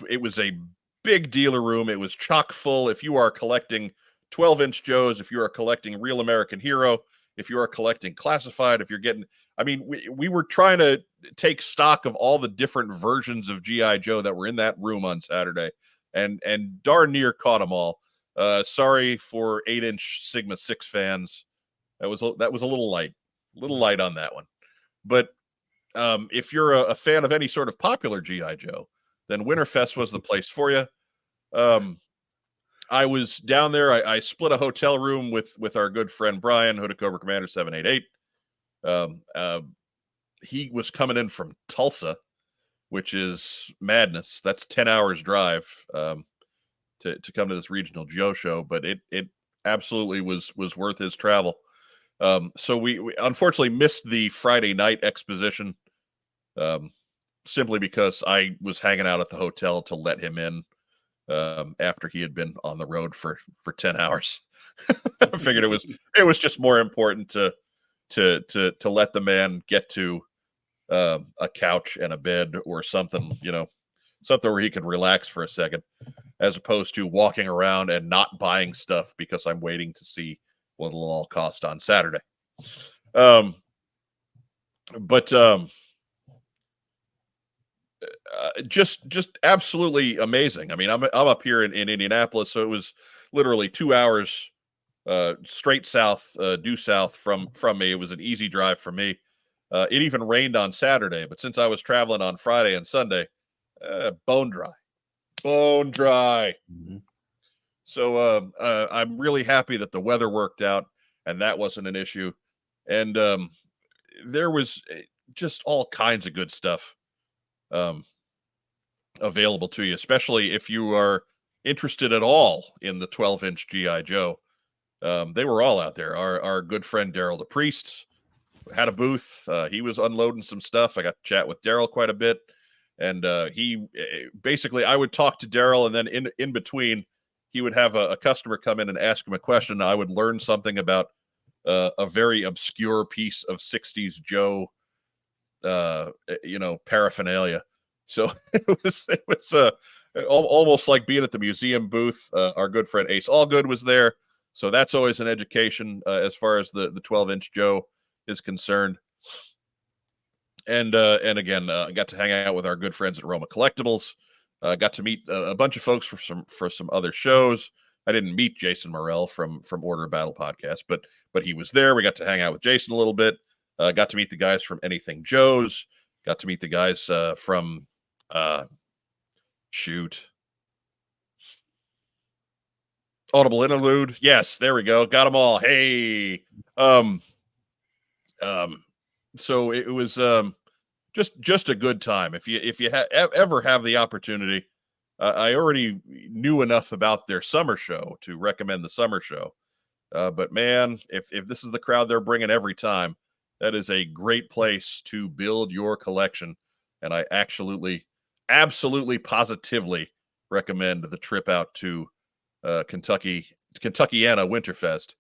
It was a big dealer room. It was chock full. If you are collecting 12-inch Joes, if you are collecting Real American Hero, if you are collecting classified, if you're getting, I mean, we were trying to take stock of all the different versions of G.I. Joe that were in that room on Saturday, and darn near caught them all. Sorry for 8-inch Sigma 6 fans. That was a little light on that one. But if you're a fan of any sort of popular G.I. Joe, then Winterfest was the place for you. I was down there. I split a hotel room with our good friend Brian, Hood of Cobra Commander 788. He was coming in from Tulsa, which is madness. That's 10 hours drive to come to this regional Joe show, but it absolutely was worth his travel. So we unfortunately missed the Friday night exposition simply because I was hanging out at the hotel to let him in after he had been on the road for 10 hours. I figured it was just more important to to let the man get to a couch and a bed or something, something where he could relax for a second, as opposed to walking around and not buying stuff because I'm waiting to see what it'll all cost on Saturday. Just absolutely amazing. I mean, I'm up here in Indianapolis, so it was literally 2 hours straight south, due south from me. It was an easy drive for me. It even rained on Saturday, but since I was traveling on Friday and Sunday, bone dry. Mhm. So I'm really happy that the weather worked out and that wasn't an issue. And there was just all kinds of good stuff available to you, especially if you are interested at all in the 12-inch GI Joe. They were all out there. Our good friend Daryl the Priest had a booth. He was unloading some stuff. I got to chat with Daryl quite a bit, and he basically, I would talk to Daryl, and then in between, he would have a customer come in and ask him a question. I would learn something about a very obscure piece of 60s Joe, paraphernalia. So it was almost like being at the museum booth. Our good friend Ace Allgood was there, so that's always an education as far as the 12-inch Joe is concerned. And again, I got to hang out with our good friends at Roma Collectibles. Got to meet a bunch of folks for some other shows. I didn't meet Jason Morrell from Order of Battle podcast, but he was there. We got to hang out with Jason a little bit. Got to meet the guys from Anything Joe's. Got to meet the guys from Audible Interlude. Yes, there we go. Got them all. Hey. So it was just a good time. If you ever have the opportunity, I already knew enough about their summer show to recommend the summer show. But man, if this is the crowd they're bringing every time, that is a great place to build your collection. And I absolutely, positively recommend the trip out to Kentuckiana Winterfest.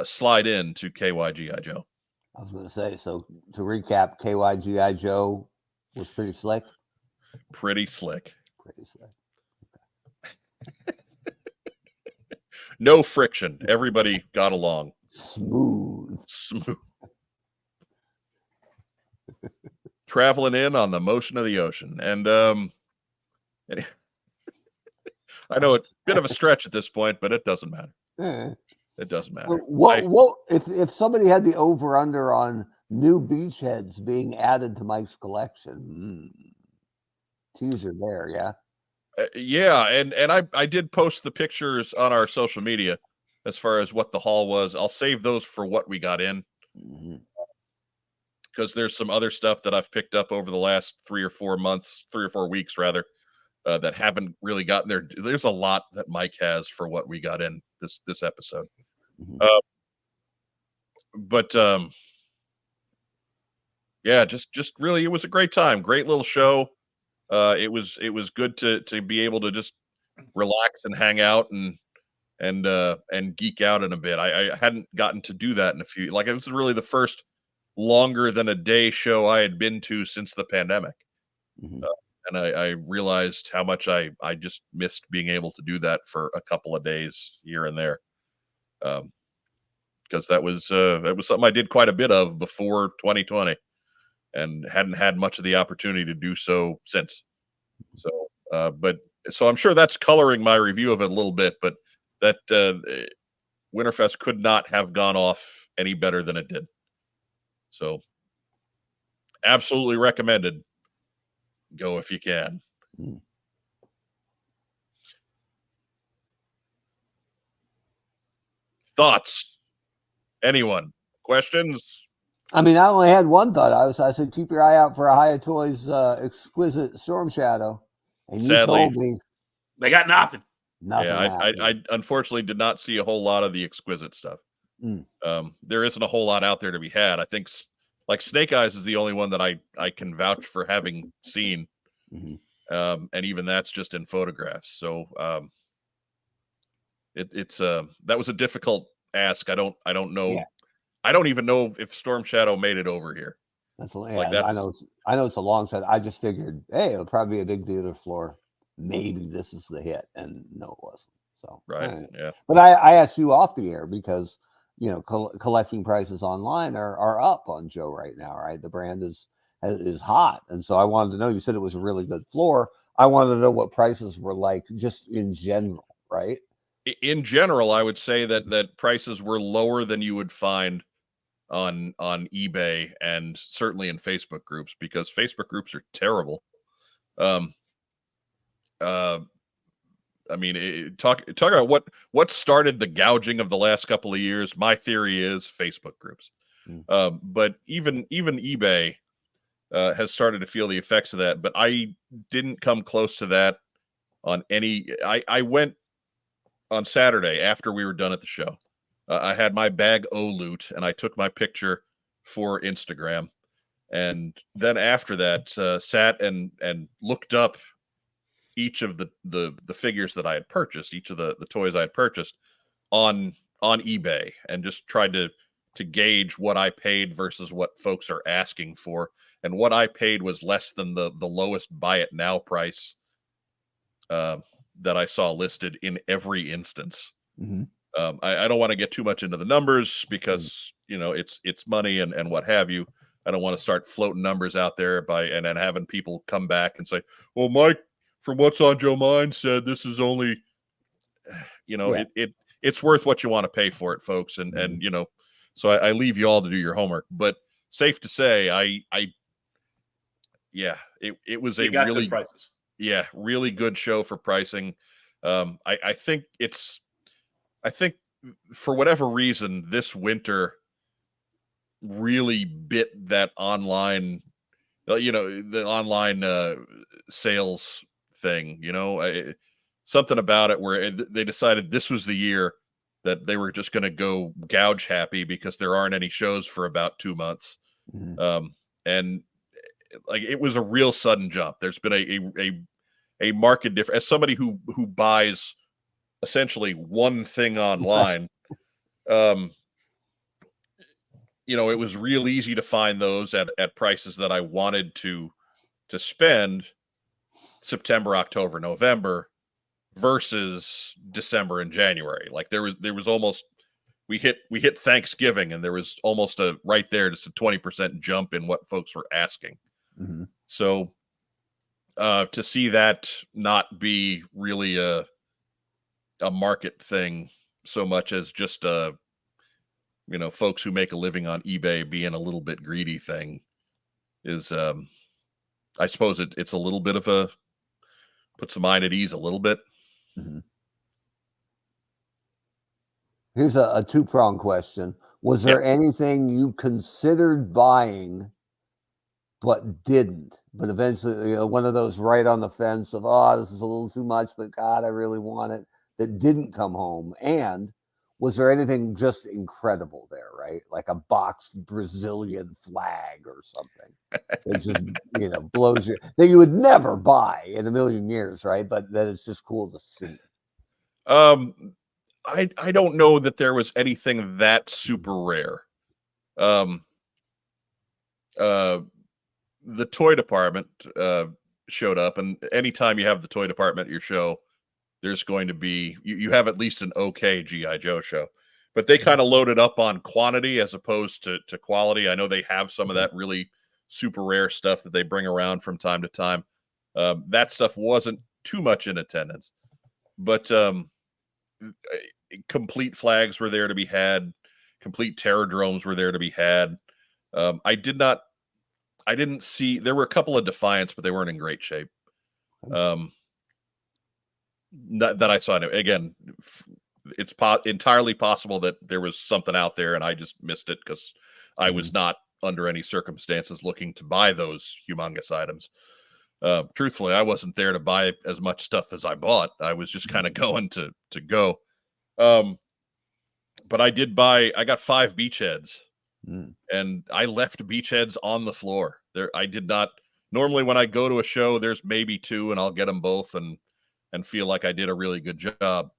Slide in to KYGI Joe. I was going to say, so to recap, KYGI Joe was pretty slick. Pretty slick. Pretty slick. No friction. Everybody got along. Smooth. Traveling in on the motion of the ocean. And I know it's a bit of a stretch at this point, but it doesn't matter. It doesn't matter. What if somebody had the over under on new beachheads being added to Mike's collection? Teaser there, yeah. Yeah, and I did post the pictures on our social media as far as what the haul was. I'll save those for what we got in, because there's some other stuff that I've picked up over the last 3 or 4 weeks rather, that haven't really gotten there. There's a lot that Mike has for what we got in this episode. But yeah, just really, it was a great time. Great little show. It was good to be able to just relax and hang out and geek out in a bit. I hadn't gotten to do that in a few, like, this is really the first longer than a day show I had been to since the pandemic. And I realized how much I just missed being able to do that for a couple of days here and there. Because that was something I did quite a bit of before 2020 and hadn't had much of the opportunity to do so since. So, so I'm sure that's coloring my review of it a little bit, but that Winterfest could not have gone off any better than it did. So absolutely recommended. Go if you can. Thoughts? Anyone? Questions? I mean, I only had one thought. I said, keep your eye out for a Hiya Toys exquisite Storm Shadow. And you Sadly, told me they got nothing. Yeah, I unfortunately did not see a whole lot of the exquisite stuff. There isn't a whole lot out there to be had. I think like Snake Eyes is the only one that I can vouch for having seen. And even that's just in photographs. So it's that was a difficult ask. I don't know. Yeah. I don't even know if Storm Shadow made it over here. That's yeah, Like, I know it's a long shot. I just figured, hey, it'll probably be a big theater floor. Maybe this is the hit, and no, it wasn't. So Right. Yeah. But I asked you off the air because collecting prices online are up on Joe right now, right? The brand is hot, and so I wanted to know. You said it was a really good floor. I wanted to know what prices were like, just in general, right? In general, I would say that prices were lower than you would find on eBay and certainly in Facebook groups, because Facebook groups are terrible. I mean, talk about what started the gouging of the last couple of years. My theory is Facebook groups. But even eBay has started to feel the effects of that. But I didn't come close to that on any. I went on Saturday after we were done at the show. I had my bag O loot, and I took my picture for Instagram. And then after that, sat and looked up each of the figures that I had purchased, each of the toys I had purchased on eBay, and just tried to gauge what I paid versus what folks are asking for. And what I paid was less than the lowest buy it now price that I saw listed in every instance. Mm-hmm. I don't want to get too much into the numbers because it's money and what have you. I don't want to start floating numbers out there and then having people come back and say, well, Mike, from what's on Joe Mind said this is only, it's worth what you want to pay for it, folks. And so I leave you all to do your homework, but safe to say, it was a really prices. Yeah, really good show for pricing. I think for whatever reason, this winter really bit that online, the online sales thing, something about it where they decided this was the year that they were just going to go gouge happy because there aren't any shows for about 2 months. Mm-hmm. And like, it was a real sudden jump. There's been a market difference. As somebody who buys essentially one thing online, it was real easy to find those at prices that I wanted to spend September, October, November versus December and January. Like, there was almost, we hit Thanksgiving, and there was almost right there, just a 20% jump in what folks were asking. Mm-hmm. So to see that not be really a market thing so much as just folks who make a living on eBay being a little bit greedy thing is, I suppose it's a little bit of puts the mind at ease a little bit. Mm-hmm. Here's a two-pronged question. Was there anything you considered buying but didn't, but eventually, one of those right on the fence of, this is a little too much, but God, I really want it, that didn't come home? And was there anything just incredible there, right? Like a boxed Brazilian flag or something that just, blows you, that you would never buy in a million years, right? But that it's just cool to see. I don't know that there was anything that super rare. The toy department showed up, and anytime you have the toy department at your show, there's going to be, you have at least an okay G.I. Joe show, but they kind of loaded up on quantity as opposed to quality. I know they have some of that really super rare stuff that they bring around from time to time. That stuff wasn't too much in attendance, but complete flags were there to be had. Complete terradromes were there to be had. I didn't see, there were a couple of Defiance, but they weren't in great shape. That I saw. Again, it's entirely possible that there was something out there and I just missed it because I was not under any circumstances looking to buy those humongous items. Truthfully, I wasn't there to buy as much stuff as I bought. I was just kind of going to go. But I got 5 beachheads. And I left beachheads on the floor. I did not. Normally, when I go to a show, there's maybe 2, and I'll get them both and feel like I did a really good job.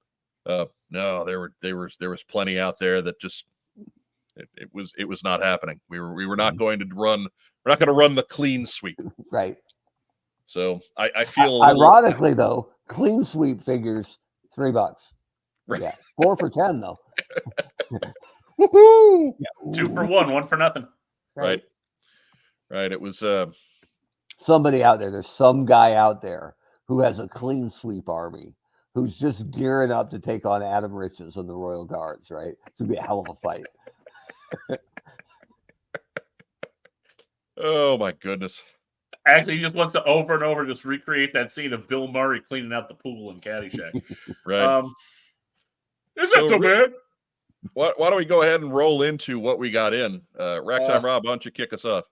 No, there was plenty out there that just It was not happening. We were not going to run. We're not going to run the clean sweep. Right. So I feel a little, ironically though, clean sweep figures $3. Right. Yeah, 4 for 10 though. woohoo! Yeah. 2 for 1, 1 for nothing. Right. It was somebody out there. There's some guy out there who has a clean sweep army who's just gearing up to take on Adam Riches and the Royal Guards. Right. It's gonna be a hell of a fight. oh my goodness. Actually, he just wants to over and over just recreate that scene of Bill Murray cleaning out the pool in Caddyshack. Right. Is that so bad? Why don't we go ahead and roll into what we got in? Racktime Rob, why don't you kick us off?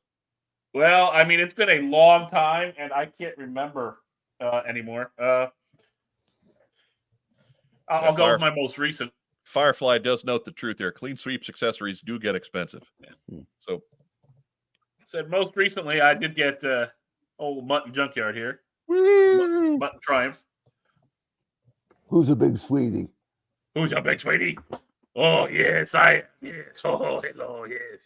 Well, I mean, it's been a long time, and I can't remember anymore. I'll go with my most recent. Firefly does note the truth here. Clean sweeps accessories do get expensive. Yeah. So, said most recently, I did get old Mutton Junkyard here. woo! Mutton Triumph. Who's a big sweetie? Who's your big sweetie? Oh, yes, I am. Yes. Oh, hello. Yes.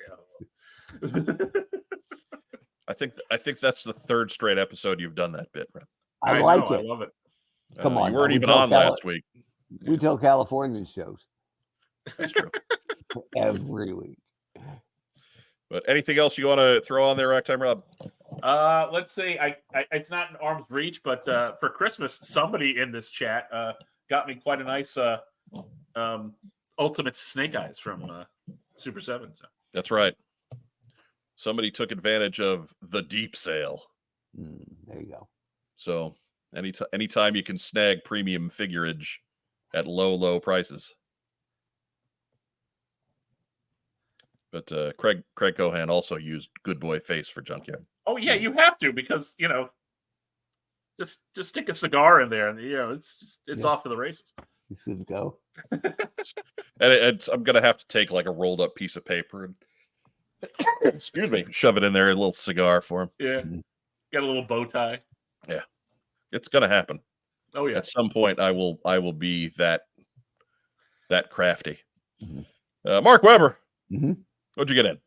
I think that's the third straight episode you've done that bit, right? I like it. I love it. Come on, you weren't we even tell on last week. We tell Californian shows That's true. every week. But anything else you want to throw on there, Racktime Rob? Let's say I it's not in arm's reach, but for Christmas, somebody in this chat got me quite a nice Ultimate Snake Eyes from Super 7. So. That's right. Somebody took advantage of the deep sale. There you go. So anytime you can snag premium figurage at low prices. But Craig Cohan also used Good Boy Face for Junkyard. Oh yeah, you have to, because just stick a cigar in there, and it's off to the races. It's good to go. And I'm gonna have to take like a rolled up piece of paper and excuse me, shove it in there, a little cigar for him. Yeah, got a little bow tie. Yeah, it's gonna happen. Oh yeah, at some point I will be that crafty. Mark Weber, what'd you get in?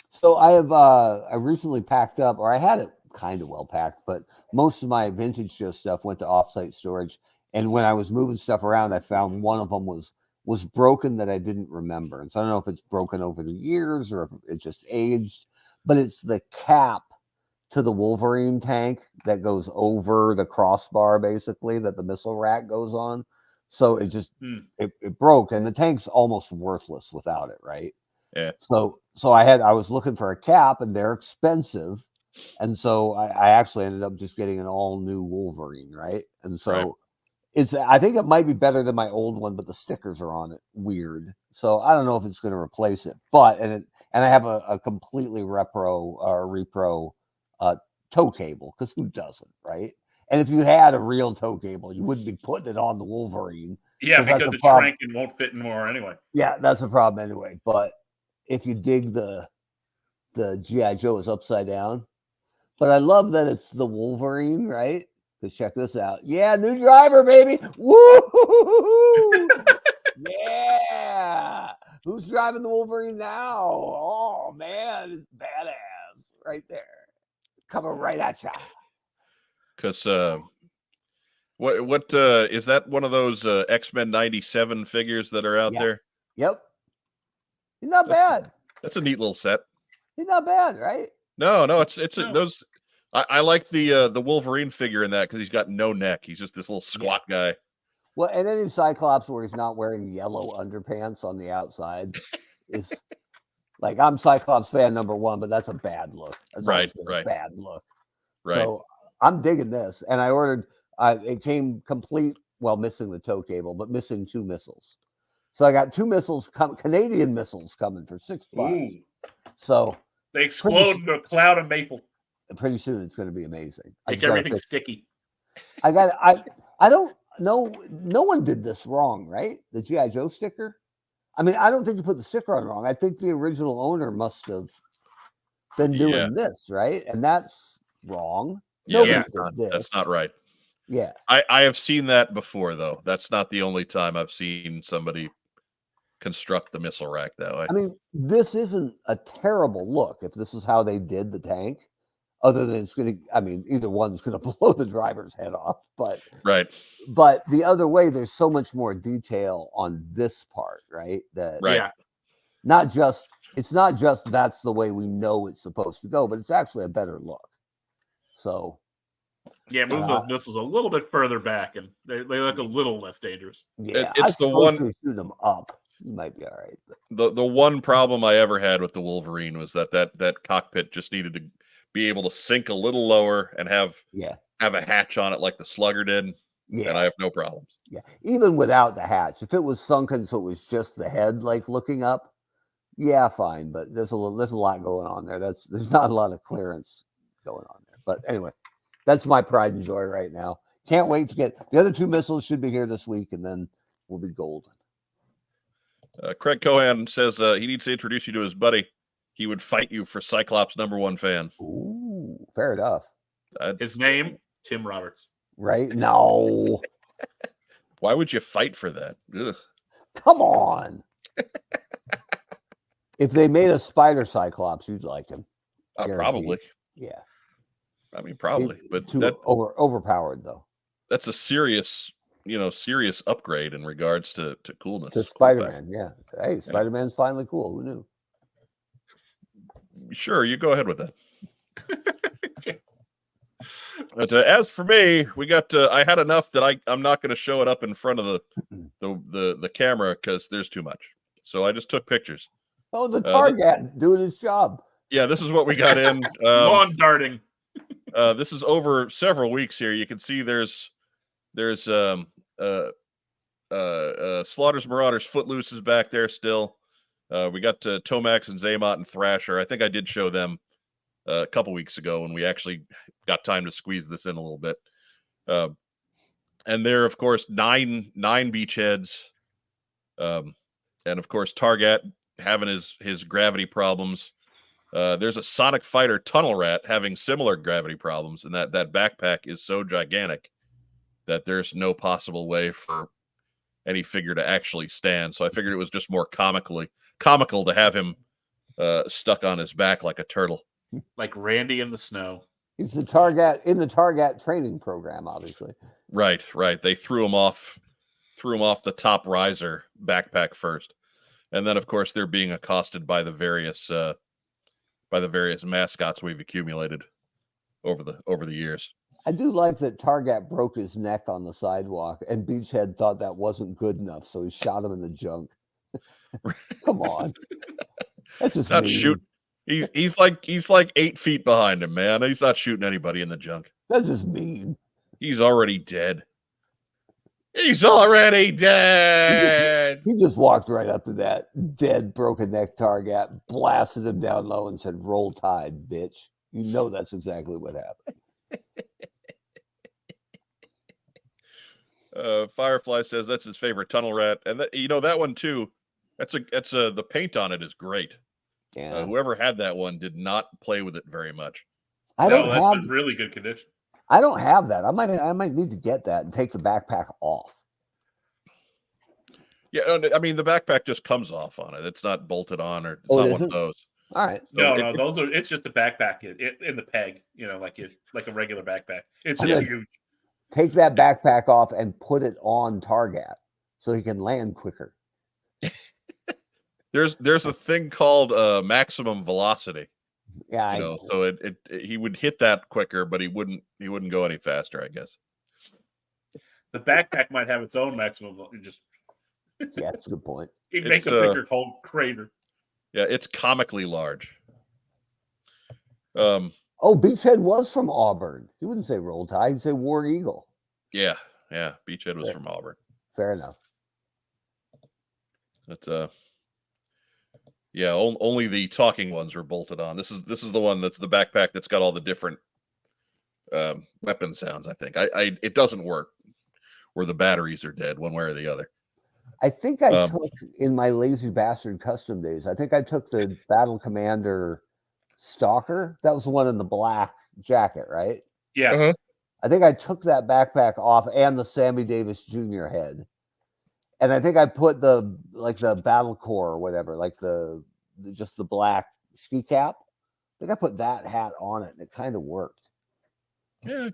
So I recently packed up, or I had it kind of well packed, but most of my vintage show stuff went to offsite storage. And when I was moving stuff around, I found one of them was broken that I didn't remember. And so I don't know if it's broken over the years or if it just aged, but it's the cap to the Wolverine tank that goes over the crossbar, basically, that the missile rack goes on. So it just it broke, and the tank's almost worthless without it, right? Yeah. So I was looking for a cap, and they're expensive, and so I actually ended up just getting an all new Wolverine, right? And so I think it might be better than my old one, but the stickers are on it weird. So I don't know if it's going to replace it, but and I have a completely repro tow cable, because who doesn't, right? And if you had a real tow cable, you wouldn't be putting it on the Wolverine. Yeah, because the shrink and won't fit anymore anyway. Yeah, that's a problem anyway. But if you dig the G.I. Joe is upside down. But I love that it's the Wolverine, right? Because check this out. Yeah, new driver, baby. Woo! Yeah. Who's driving the Wolverine now? Oh, man, it's badass right there. Coming right at you. Because what is that one of those X-Men 97 figures that are out there? Yep. He's not bad. That's a neat little set. He's not bad, right? No, it's those. I like the Wolverine figure in that because he's got no neck. He's just this little squat guy. Well, and then in Cyclops, where he's not wearing yellow underpants on the outside, is like, I'm Cyclops fan number 1, but that's a bad look. That's right. A bad look. Right. So I'm digging this, and I ordered. It came complete, well, missing the tow cable, but missing 2 missiles. So I got 2 missiles, Canadian missiles, coming for $6. Ooh. So they explode into a cloud of maple. Pretty soon it's going to be amazing. Make everything sticky. I don't know. No one did this wrong, right? The G.I. Joe sticker. I mean, I don't think you put the sticker on wrong. I think the original owner must have been doing this, right? And that's wrong. Yeah, that's not right. Yeah. I have seen that before, though. That's not the only time I've seen somebody construct the missile rack that way. I mean, this isn't a terrible look if this is how they did the tank. Other than it's going to, I mean, either one's going to blow the driver's head off, but Right. But the other way, there's so much more detail on this part, right? That Right. Yeah. it's not just that's the way we know it's supposed to go, but it's actually a better look. So Yeah, move those missiles a little bit further back, and they look a little less dangerous. yeah, It's the one shoot them up. You might be all right. But. the one problem I ever had with the Wolverine was that cockpit just needed to be able to sink a little lower and have a hatch on it like the Slugger did. Yeah, and I have no problems. Yeah, even without the hatch, if it was sunken, so it was just the head like looking up, yeah, fine. But there's a lot going on there. There's not a lot of clearance going on there. But anyway, that's my pride and joy right now. Can't wait to get the other 2 missiles. Should be here this week, and then we'll be golden. Craig Cohan says he needs to introduce you to his buddy. He would fight you for Cyclops #1 fan. Ooh, fair enough. His name, Tim Roberts. Right? No. Why would you fight for that? Ugh. Come on. If they made a spider Cyclops, you'd like him. Probably. Yeah. I mean, probably, but that overpowered though. That's a serious upgrade in regards to coolness. To Spider-Man, yeah. Hey, Spider-Man's finally cool. Who knew? Sure, you go ahead with that. But as for me, we got. I had enough that I'm not going to show it up in front of the camera because there's too much. So I just took pictures. Oh, the Target doing his job. Yeah, this is what we got in. Lawn darting. This is over several weeks here. You can see there's Slaughter's Marauders Footloose is back there still. We got Tomax and Zaymot and Thrasher. I think I did show them a couple weeks ago when we actually got time to squeeze this in a little bit. And there, of course, nine beachheads. And of course, Target having his gravity problems. There's a Sonic Fighter Tunnel Rat having similar gravity problems, and that backpack is so gigantic that there's no possible way for any figure to actually stand. So I figured it was just more comical to have him stuck on his back like a turtle. Like Randy in the snow. He's the Target in the Target training program, obviously. Right. They threw him off the top riser backpack first. And then of course they're being accosted by the various mascots we've accumulated over the years. I do like that Target broke his neck on the sidewalk and Beachhead thought that wasn't good enough, so he shot him in the junk. Come on. That's just not mean. shoot. He's like 8 feet behind him, man. He's not shooting anybody in the junk. That's just mean. He's already dead. He's already dead. He just walked right up to that dead, broken neck Target, blasted him down low and said, "Roll Tide, bitch." You know that's exactly what happened. Firefly says that's his favorite Tunnel Rat, and that one too. That's the paint on it is great. Yeah. Whoever had that one did not play with it very much. That's really good condition. I don't have that. I might need to get that and take the backpack off. Yeah, I mean the backpack just comes off on it. It's not bolted on, or it's not one of those. All right. No, those are. It's just a backpack in the peg. Like a regular backpack. It's just huge. Take that backpack off and put it on Target so he can land quicker. There's a thing called maximum velocity. Yeah, so he would hit that quicker, but he wouldn't go any faster, I guess. The backpack might have its own maximum. Yeah, that's a good point. He'd make a bigger whole crater. Yeah, it's comically large. Beachhead was from Auburn. He wouldn't say Roll Tide. He'd say War Eagle. Yeah. Beachhead was from Auburn. Fair enough. That's only the talking ones were bolted on. This is the one that's the backpack that's got all the different weapon sounds. I think it doesn't work where the batteries are dead one way or the other. I think I took in my Lazy Bastard custom days. I think I took the Battle Commander Stalker. That was the one in the black jacket, right? Yeah. Uh-huh. I think I took that backpack off and the Sammy Davis Jr. head And I think I put the battle core or whatever, like just the black ski cap. I think I put that hat on it, and it kind of worked. Yeah,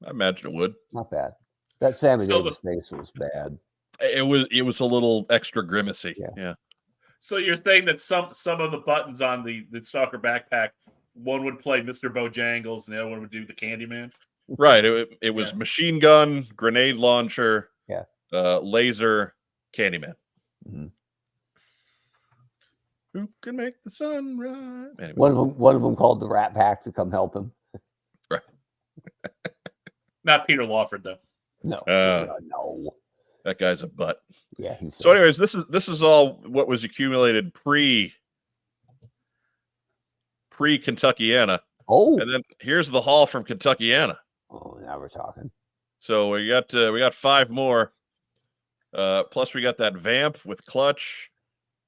I imagine it would. Not bad. That Sammy So Davis face was bad. It was a little extra grimacy. Yeah. Yeah. So you're saying that some of the buttons on the Stalker backpack, one would play Mr. Bojangles and the other one would do the Candyman? Right. It was Yeah. machine gun, grenade launcher, Yeah. Laser, Candyman. Mhm. Who can make the sun rise? Anyway. One of them called the Rat Pack to come help him. Right. Not Peter Lawford though. No, no. That guy's a butt. Yeah, he's So, anyways, this is all what was accumulated pre Kentuckiana. Oh, And then here's the haul from Kentuckiana. oh, now we're talking. So we got 5 more. Plus we got that vamp with clutch,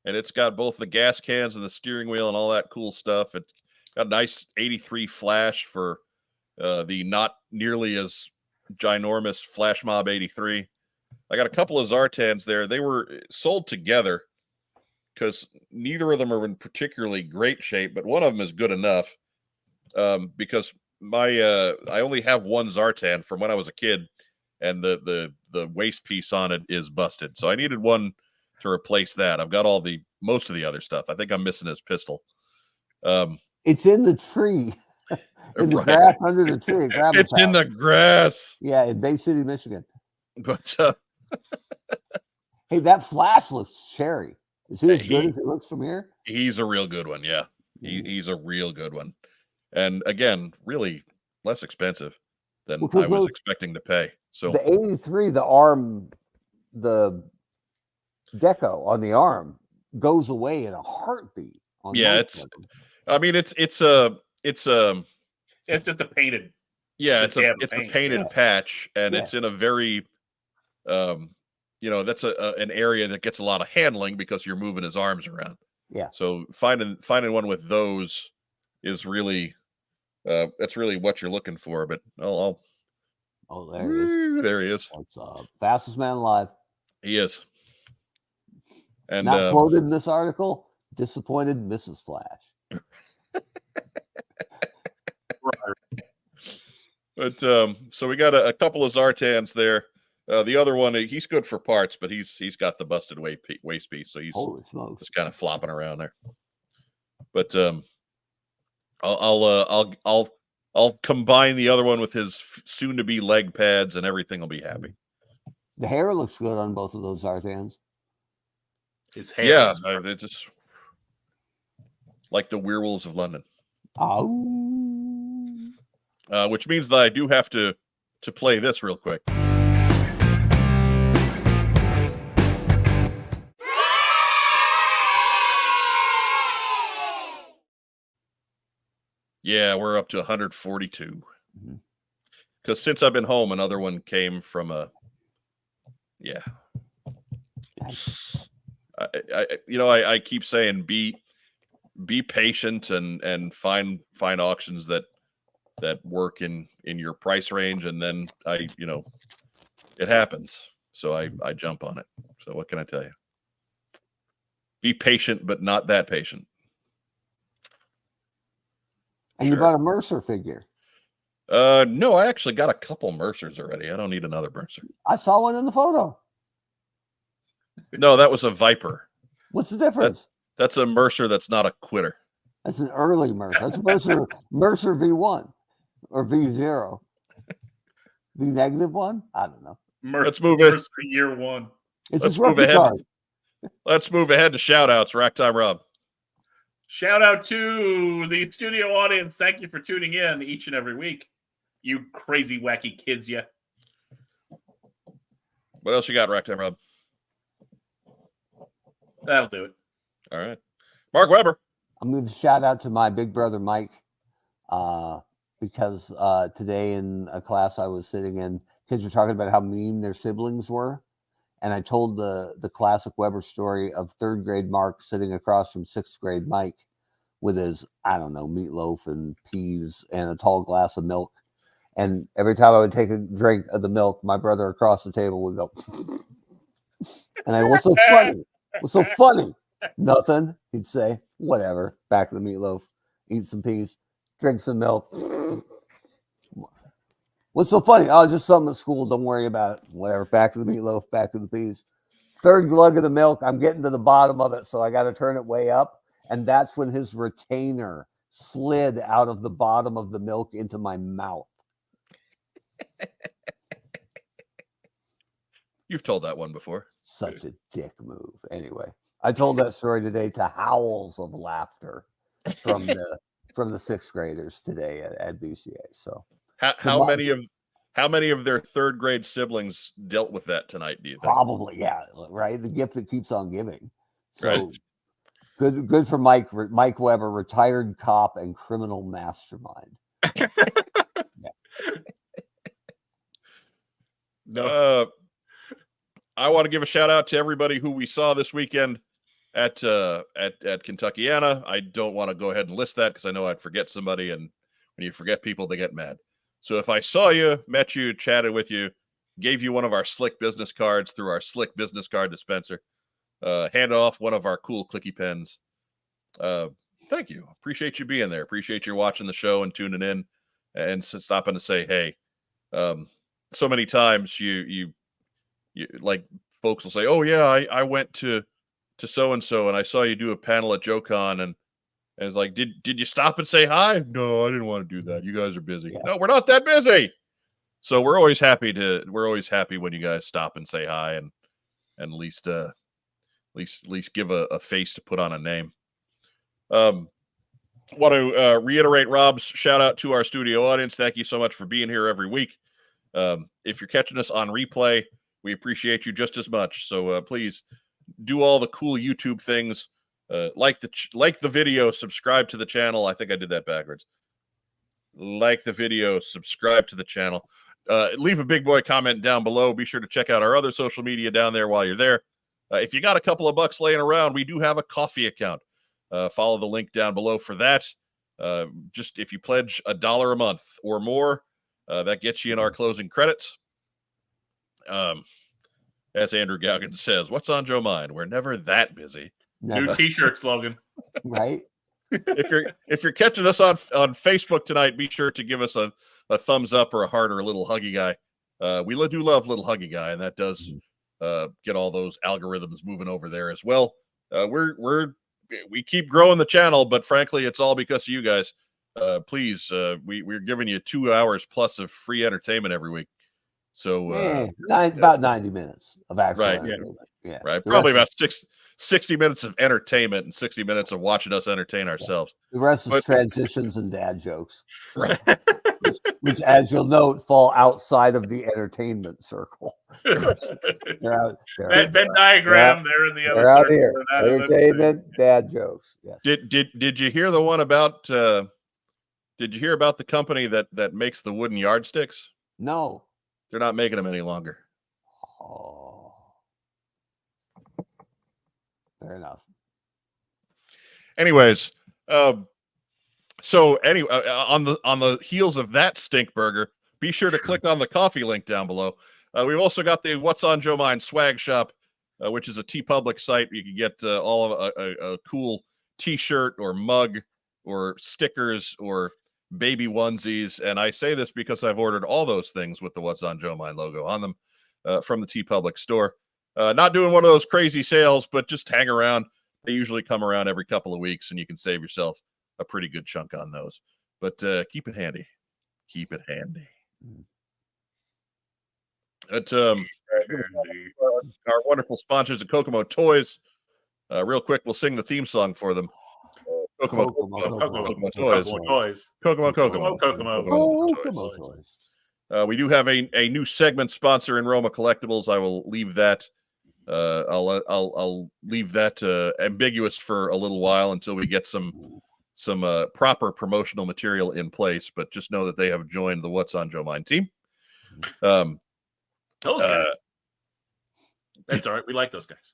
and it's got both the gas cans and the steering wheel and all that cool stuff. It's got a nice 83 flash for the not nearly as ginormous Flash Mob 83. I got a couple of Zartans there. They were sold together because neither of them are in particularly great shape, but one of them is good enough. Because I only have one Zartan from when I was a kid, and the waist piece on it is busted. So I needed one to replace that. I've got most of the other stuff. I think I'm missing his pistol. It's in the tree. In the Right. grass under the tree. at Grandma's It's in house. the grass. Yeah, in Bay City, Michigan. But Hey, that flash looks cherry. Is he as good He- as it looks from here? he's a real good one. Yeah, he's a real good one. And again, really less expensive than Because I was those- expecting to pay. So The 83, the arm, the deco on the arm goes away in a heartbeat. On Yeah, most of them. I mean, it's It's just a painted. yeah, It's a dab of it's a paint, painted yeah. patch, and Yeah. it's in a very, that's an area that gets a lot of handling because you're moving his arms around. Yeah. So finding one with those is really, that's really what you're looking for. But Oh, there he is. Woo, there he is. What's fastest man alive? He is. And Not quoted in this article. Disappointed Mrs. Flash. But so we got a couple of Zartans there. The other one, he's good for parts, but he's got the busted waist piece, so he's Holy smokes! just kind of flopping around there. But I'll combine the other one with his soon-to-be leg pads, and everything will be happy. The hair looks good on both of those Zartans. His hair. Yeah, they just like the Werewolves of London. Oh, Which means that I do have to play this real quick. Yeah, we're up to 142. Mhm. Because since I've been home, another one came from yeah. I keep saying be patient and find auctions that work in your price range, and then it happens. So I jump on it. So what can I tell you? Be patient, but not that patient. and you bought a Mercer figure. No, I actually got a couple Mercers already. I don't need another Mercer. I saw one in the photo. No, that was a Viper. What's the difference? That's a Mercer that's not a quitter. That's an early Mercer. That's Mercer V1 or V0. V negative one? I don't know. Let's move it. For year one. It's Let's his move rookie ahead. card. Let's move ahead to shout-outs. Rack Time Rob. Shout out to the studio audience. Thank you for tuning in each and every week. You crazy, wacky kids, yeah. What else you got, Rack Time Rob? That'll do it. All right. Mark Weber. I'm going to shout out to my big brother, Mike, because today in a class I was sitting in, kids were talking about how mean their siblings were. And I told the classic Weber story of 3rd grade Mark sitting across from 6th grade Mike with his, I don't know, meatloaf and peas and a tall glass of milk. And every time I would take a drink of the milk, my brother across the table would go. And I, what's so funny? What's so funny? Nothing. He'd say, whatever. Back to the meatloaf. Eat some peas. Drink some milk. What's so funny? Oh, just something at school. Don't worry about it. Whatever. Back to the meatloaf. Back to the peas. Third glug of the milk. I'm getting to the bottom of it, so I got to turn it way up. And that's when his retainer slid out of the bottom of the milk into my mouth. You've told that one before. Such a dick move. Anyway, I told that story today to howls of laughter from the sixth graders today at BCA. So how many of their third grade siblings dealt with that tonight, do you think? probably, yeah, right. The gift that keeps on giving. So Right. good for Mike Weber, retired cop and criminal mastermind. No. I want to give a shout out to everybody who we saw this weekend at Kentuckiana. I don't want to go ahead and list that because I know I'd forget somebody, and when you forget people, they get mad. So if I saw you, met you, chatted with you, gave you one of our slick business cards through our slick business card dispenser, hand off one of our cool clicky pens, thank you. Appreciate you being there. Appreciate you watching the show and tuning in and stopping to say, hey. So many times you like folks will say, oh yeah, I went to so-and-so and I saw you do a panel at JoeCon, and it's like, did you stop and say hi? No, I didn't want to do that. You guys are busy. Yeah. No, we're not that busy. So we're always happy when you guys stop and say hi and at least give a face to put on a name. Want to reiterate Rob's shout out to our studio audience. Thank you so much for being here every week. If you're catching us on replay, we appreciate you just as much. So please do all the cool YouTube things. Like the video, subscribe to the channel. I think I did that backwards. Like the video, subscribe to the channel. Leave a big boy comment down below. Be sure to check out our other social media down there while you're there. If you got a couple of bucks laying around, we do have a coffee account. Follow the link down below for that. Just if you pledge $1 a month or more, that gets you in our closing credits. As Andrew Gaugen says, what's on Joe mind? We're never that busy. Never. New T-shirt slogan. Right? If you're catching us on Facebook tonight, be sure to give us a thumbs up or a heart or a little huggy guy. We do love little huggy guy, and that does get all those algorithms moving over there as well. We keep growing the channel, but frankly, it's all because of you guys. Please, we're giving you 2 hours plus of free entertainment every week. So about 90 minutes of actual right, entertainment. Yeah. Right. Probably about 60 minutes of entertainment and 60 minutes of watching us entertain ourselves. The rest is transitions and dad jokes. Right. which, as you'll note, fall outside of the entertainment circle. Venn diagram. They're in the other out circle. here. Entertainment, dad jokes. Yes. Did you hear the one about? Did you hear about the company that makes the wooden yardsticks? No. They're not making them any longer. Oh. Fair enough. Anyways, so anyway, on the heels of that stink burger, be sure to click on the coffee link down below. We've also got the What's on Joe Mind swag shop, which is a TeePublic site. You can get all of a cool T-shirt or mug or stickers or baby onesies. And I say this because I've ordered all those things with the What's on Joe Mind logo on them from the TeePublic store. Not doing one of those crazy sales, but just hang around. They usually come around every couple of weeks, and you can save yourself a pretty good chunk on those. But keep it handy. Keep it handy. At our wonderful sponsors at Kokomo Toys. Real quick, we'll sing the theme song for them. Kokomo Toys. Kokomo Toys. We do have a new segment sponsor in Roma Collectibles. I will leave that. I'll leave that ambiguous for a little while until we get some proper promotional material in place. But just know that they have joined the What's on Joe Mind team. Those guys. That's all right. We like those guys.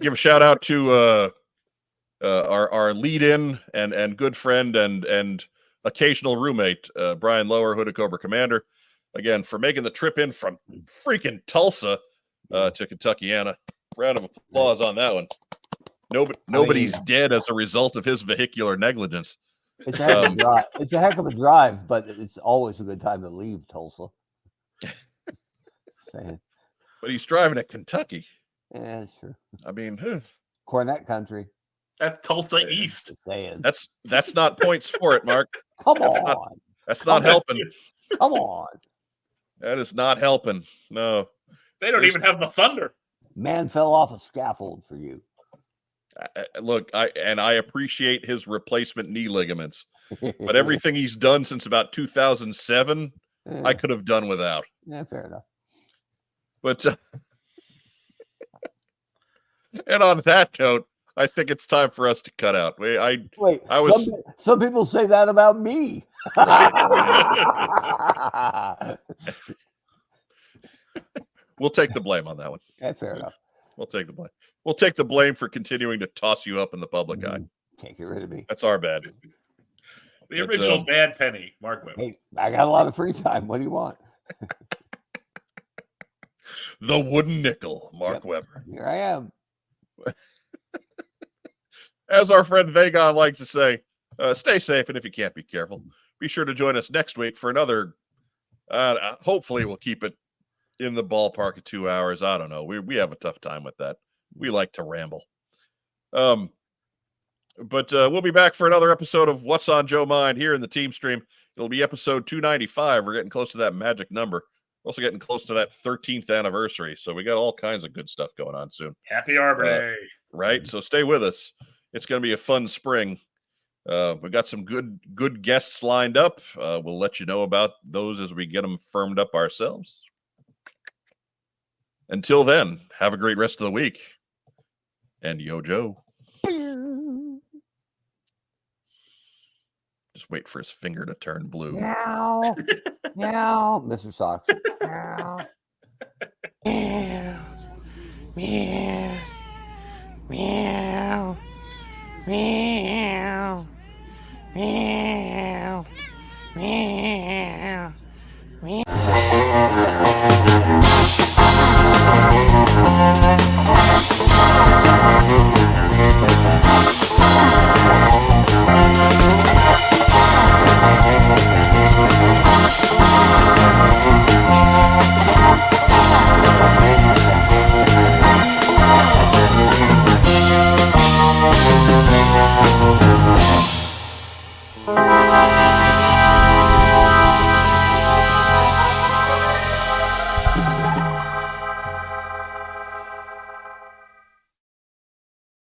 Give a shout out to our lead-in and good friend and occasional roommate, Brian Lower, Hooded Cobra Commander, again for making the trip in from freaking Tulsa to Kentuckiana. Round of applause on that one. Nobody's dead as a result of his vehicular negligence. It's a heck of a drive. It's a heck of a drive, but it's always a good time to leave Tulsa. Saying. But he's driving at Kentucky. Yeah, that's true. I mean, Cornet country. That's Tulsa East. Saying. that's not points for it, Mark. Come That's on. That's not helping. Come on. That is not helping. No. They don't even have the thunder. Man fell off a scaffold for you. Look, I appreciate his replacement knee ligaments, but everything he's done since about 2007, I could have done without. Yeah, fair enough. But and on that note, I think it's time for us to cut out. Some people say that about me. We'll take the blame on that one. Yeah, fair enough. We'll take the blame. We'll take the blame for continuing to toss you up in the public eye. Can't get rid of me. That's our bad. The original bad penny, Mark Webber. Hey, I got a lot of free time. What do you want? The wooden nickel, Mark Webber. Here I am. As our friend Vagon likes to say, stay safe, and if you can't, be careful. Be sure to join us next week for another, hopefully we'll keep it in the ballpark of 2 hours. I don't know. We have a tough time with that. We like to ramble. But we'll be back for another episode of What's on Joe Mind here in the TeamStream. It'll be episode 295. We're getting close to that magic number. We're also getting close to that 13th anniversary. So we got all kinds of good stuff going on soon. Happy Arbor Day. Right? So stay with us. It's going to be a fun spring. We've got some good guests lined up. We'll let you know about those as we get them firmed up ourselves. Until then, have a great rest of the week. And yo, Joe. Just wait for his finger to turn blue. Meow. Meow. Mr. Socks. Meow. Meow. Meow.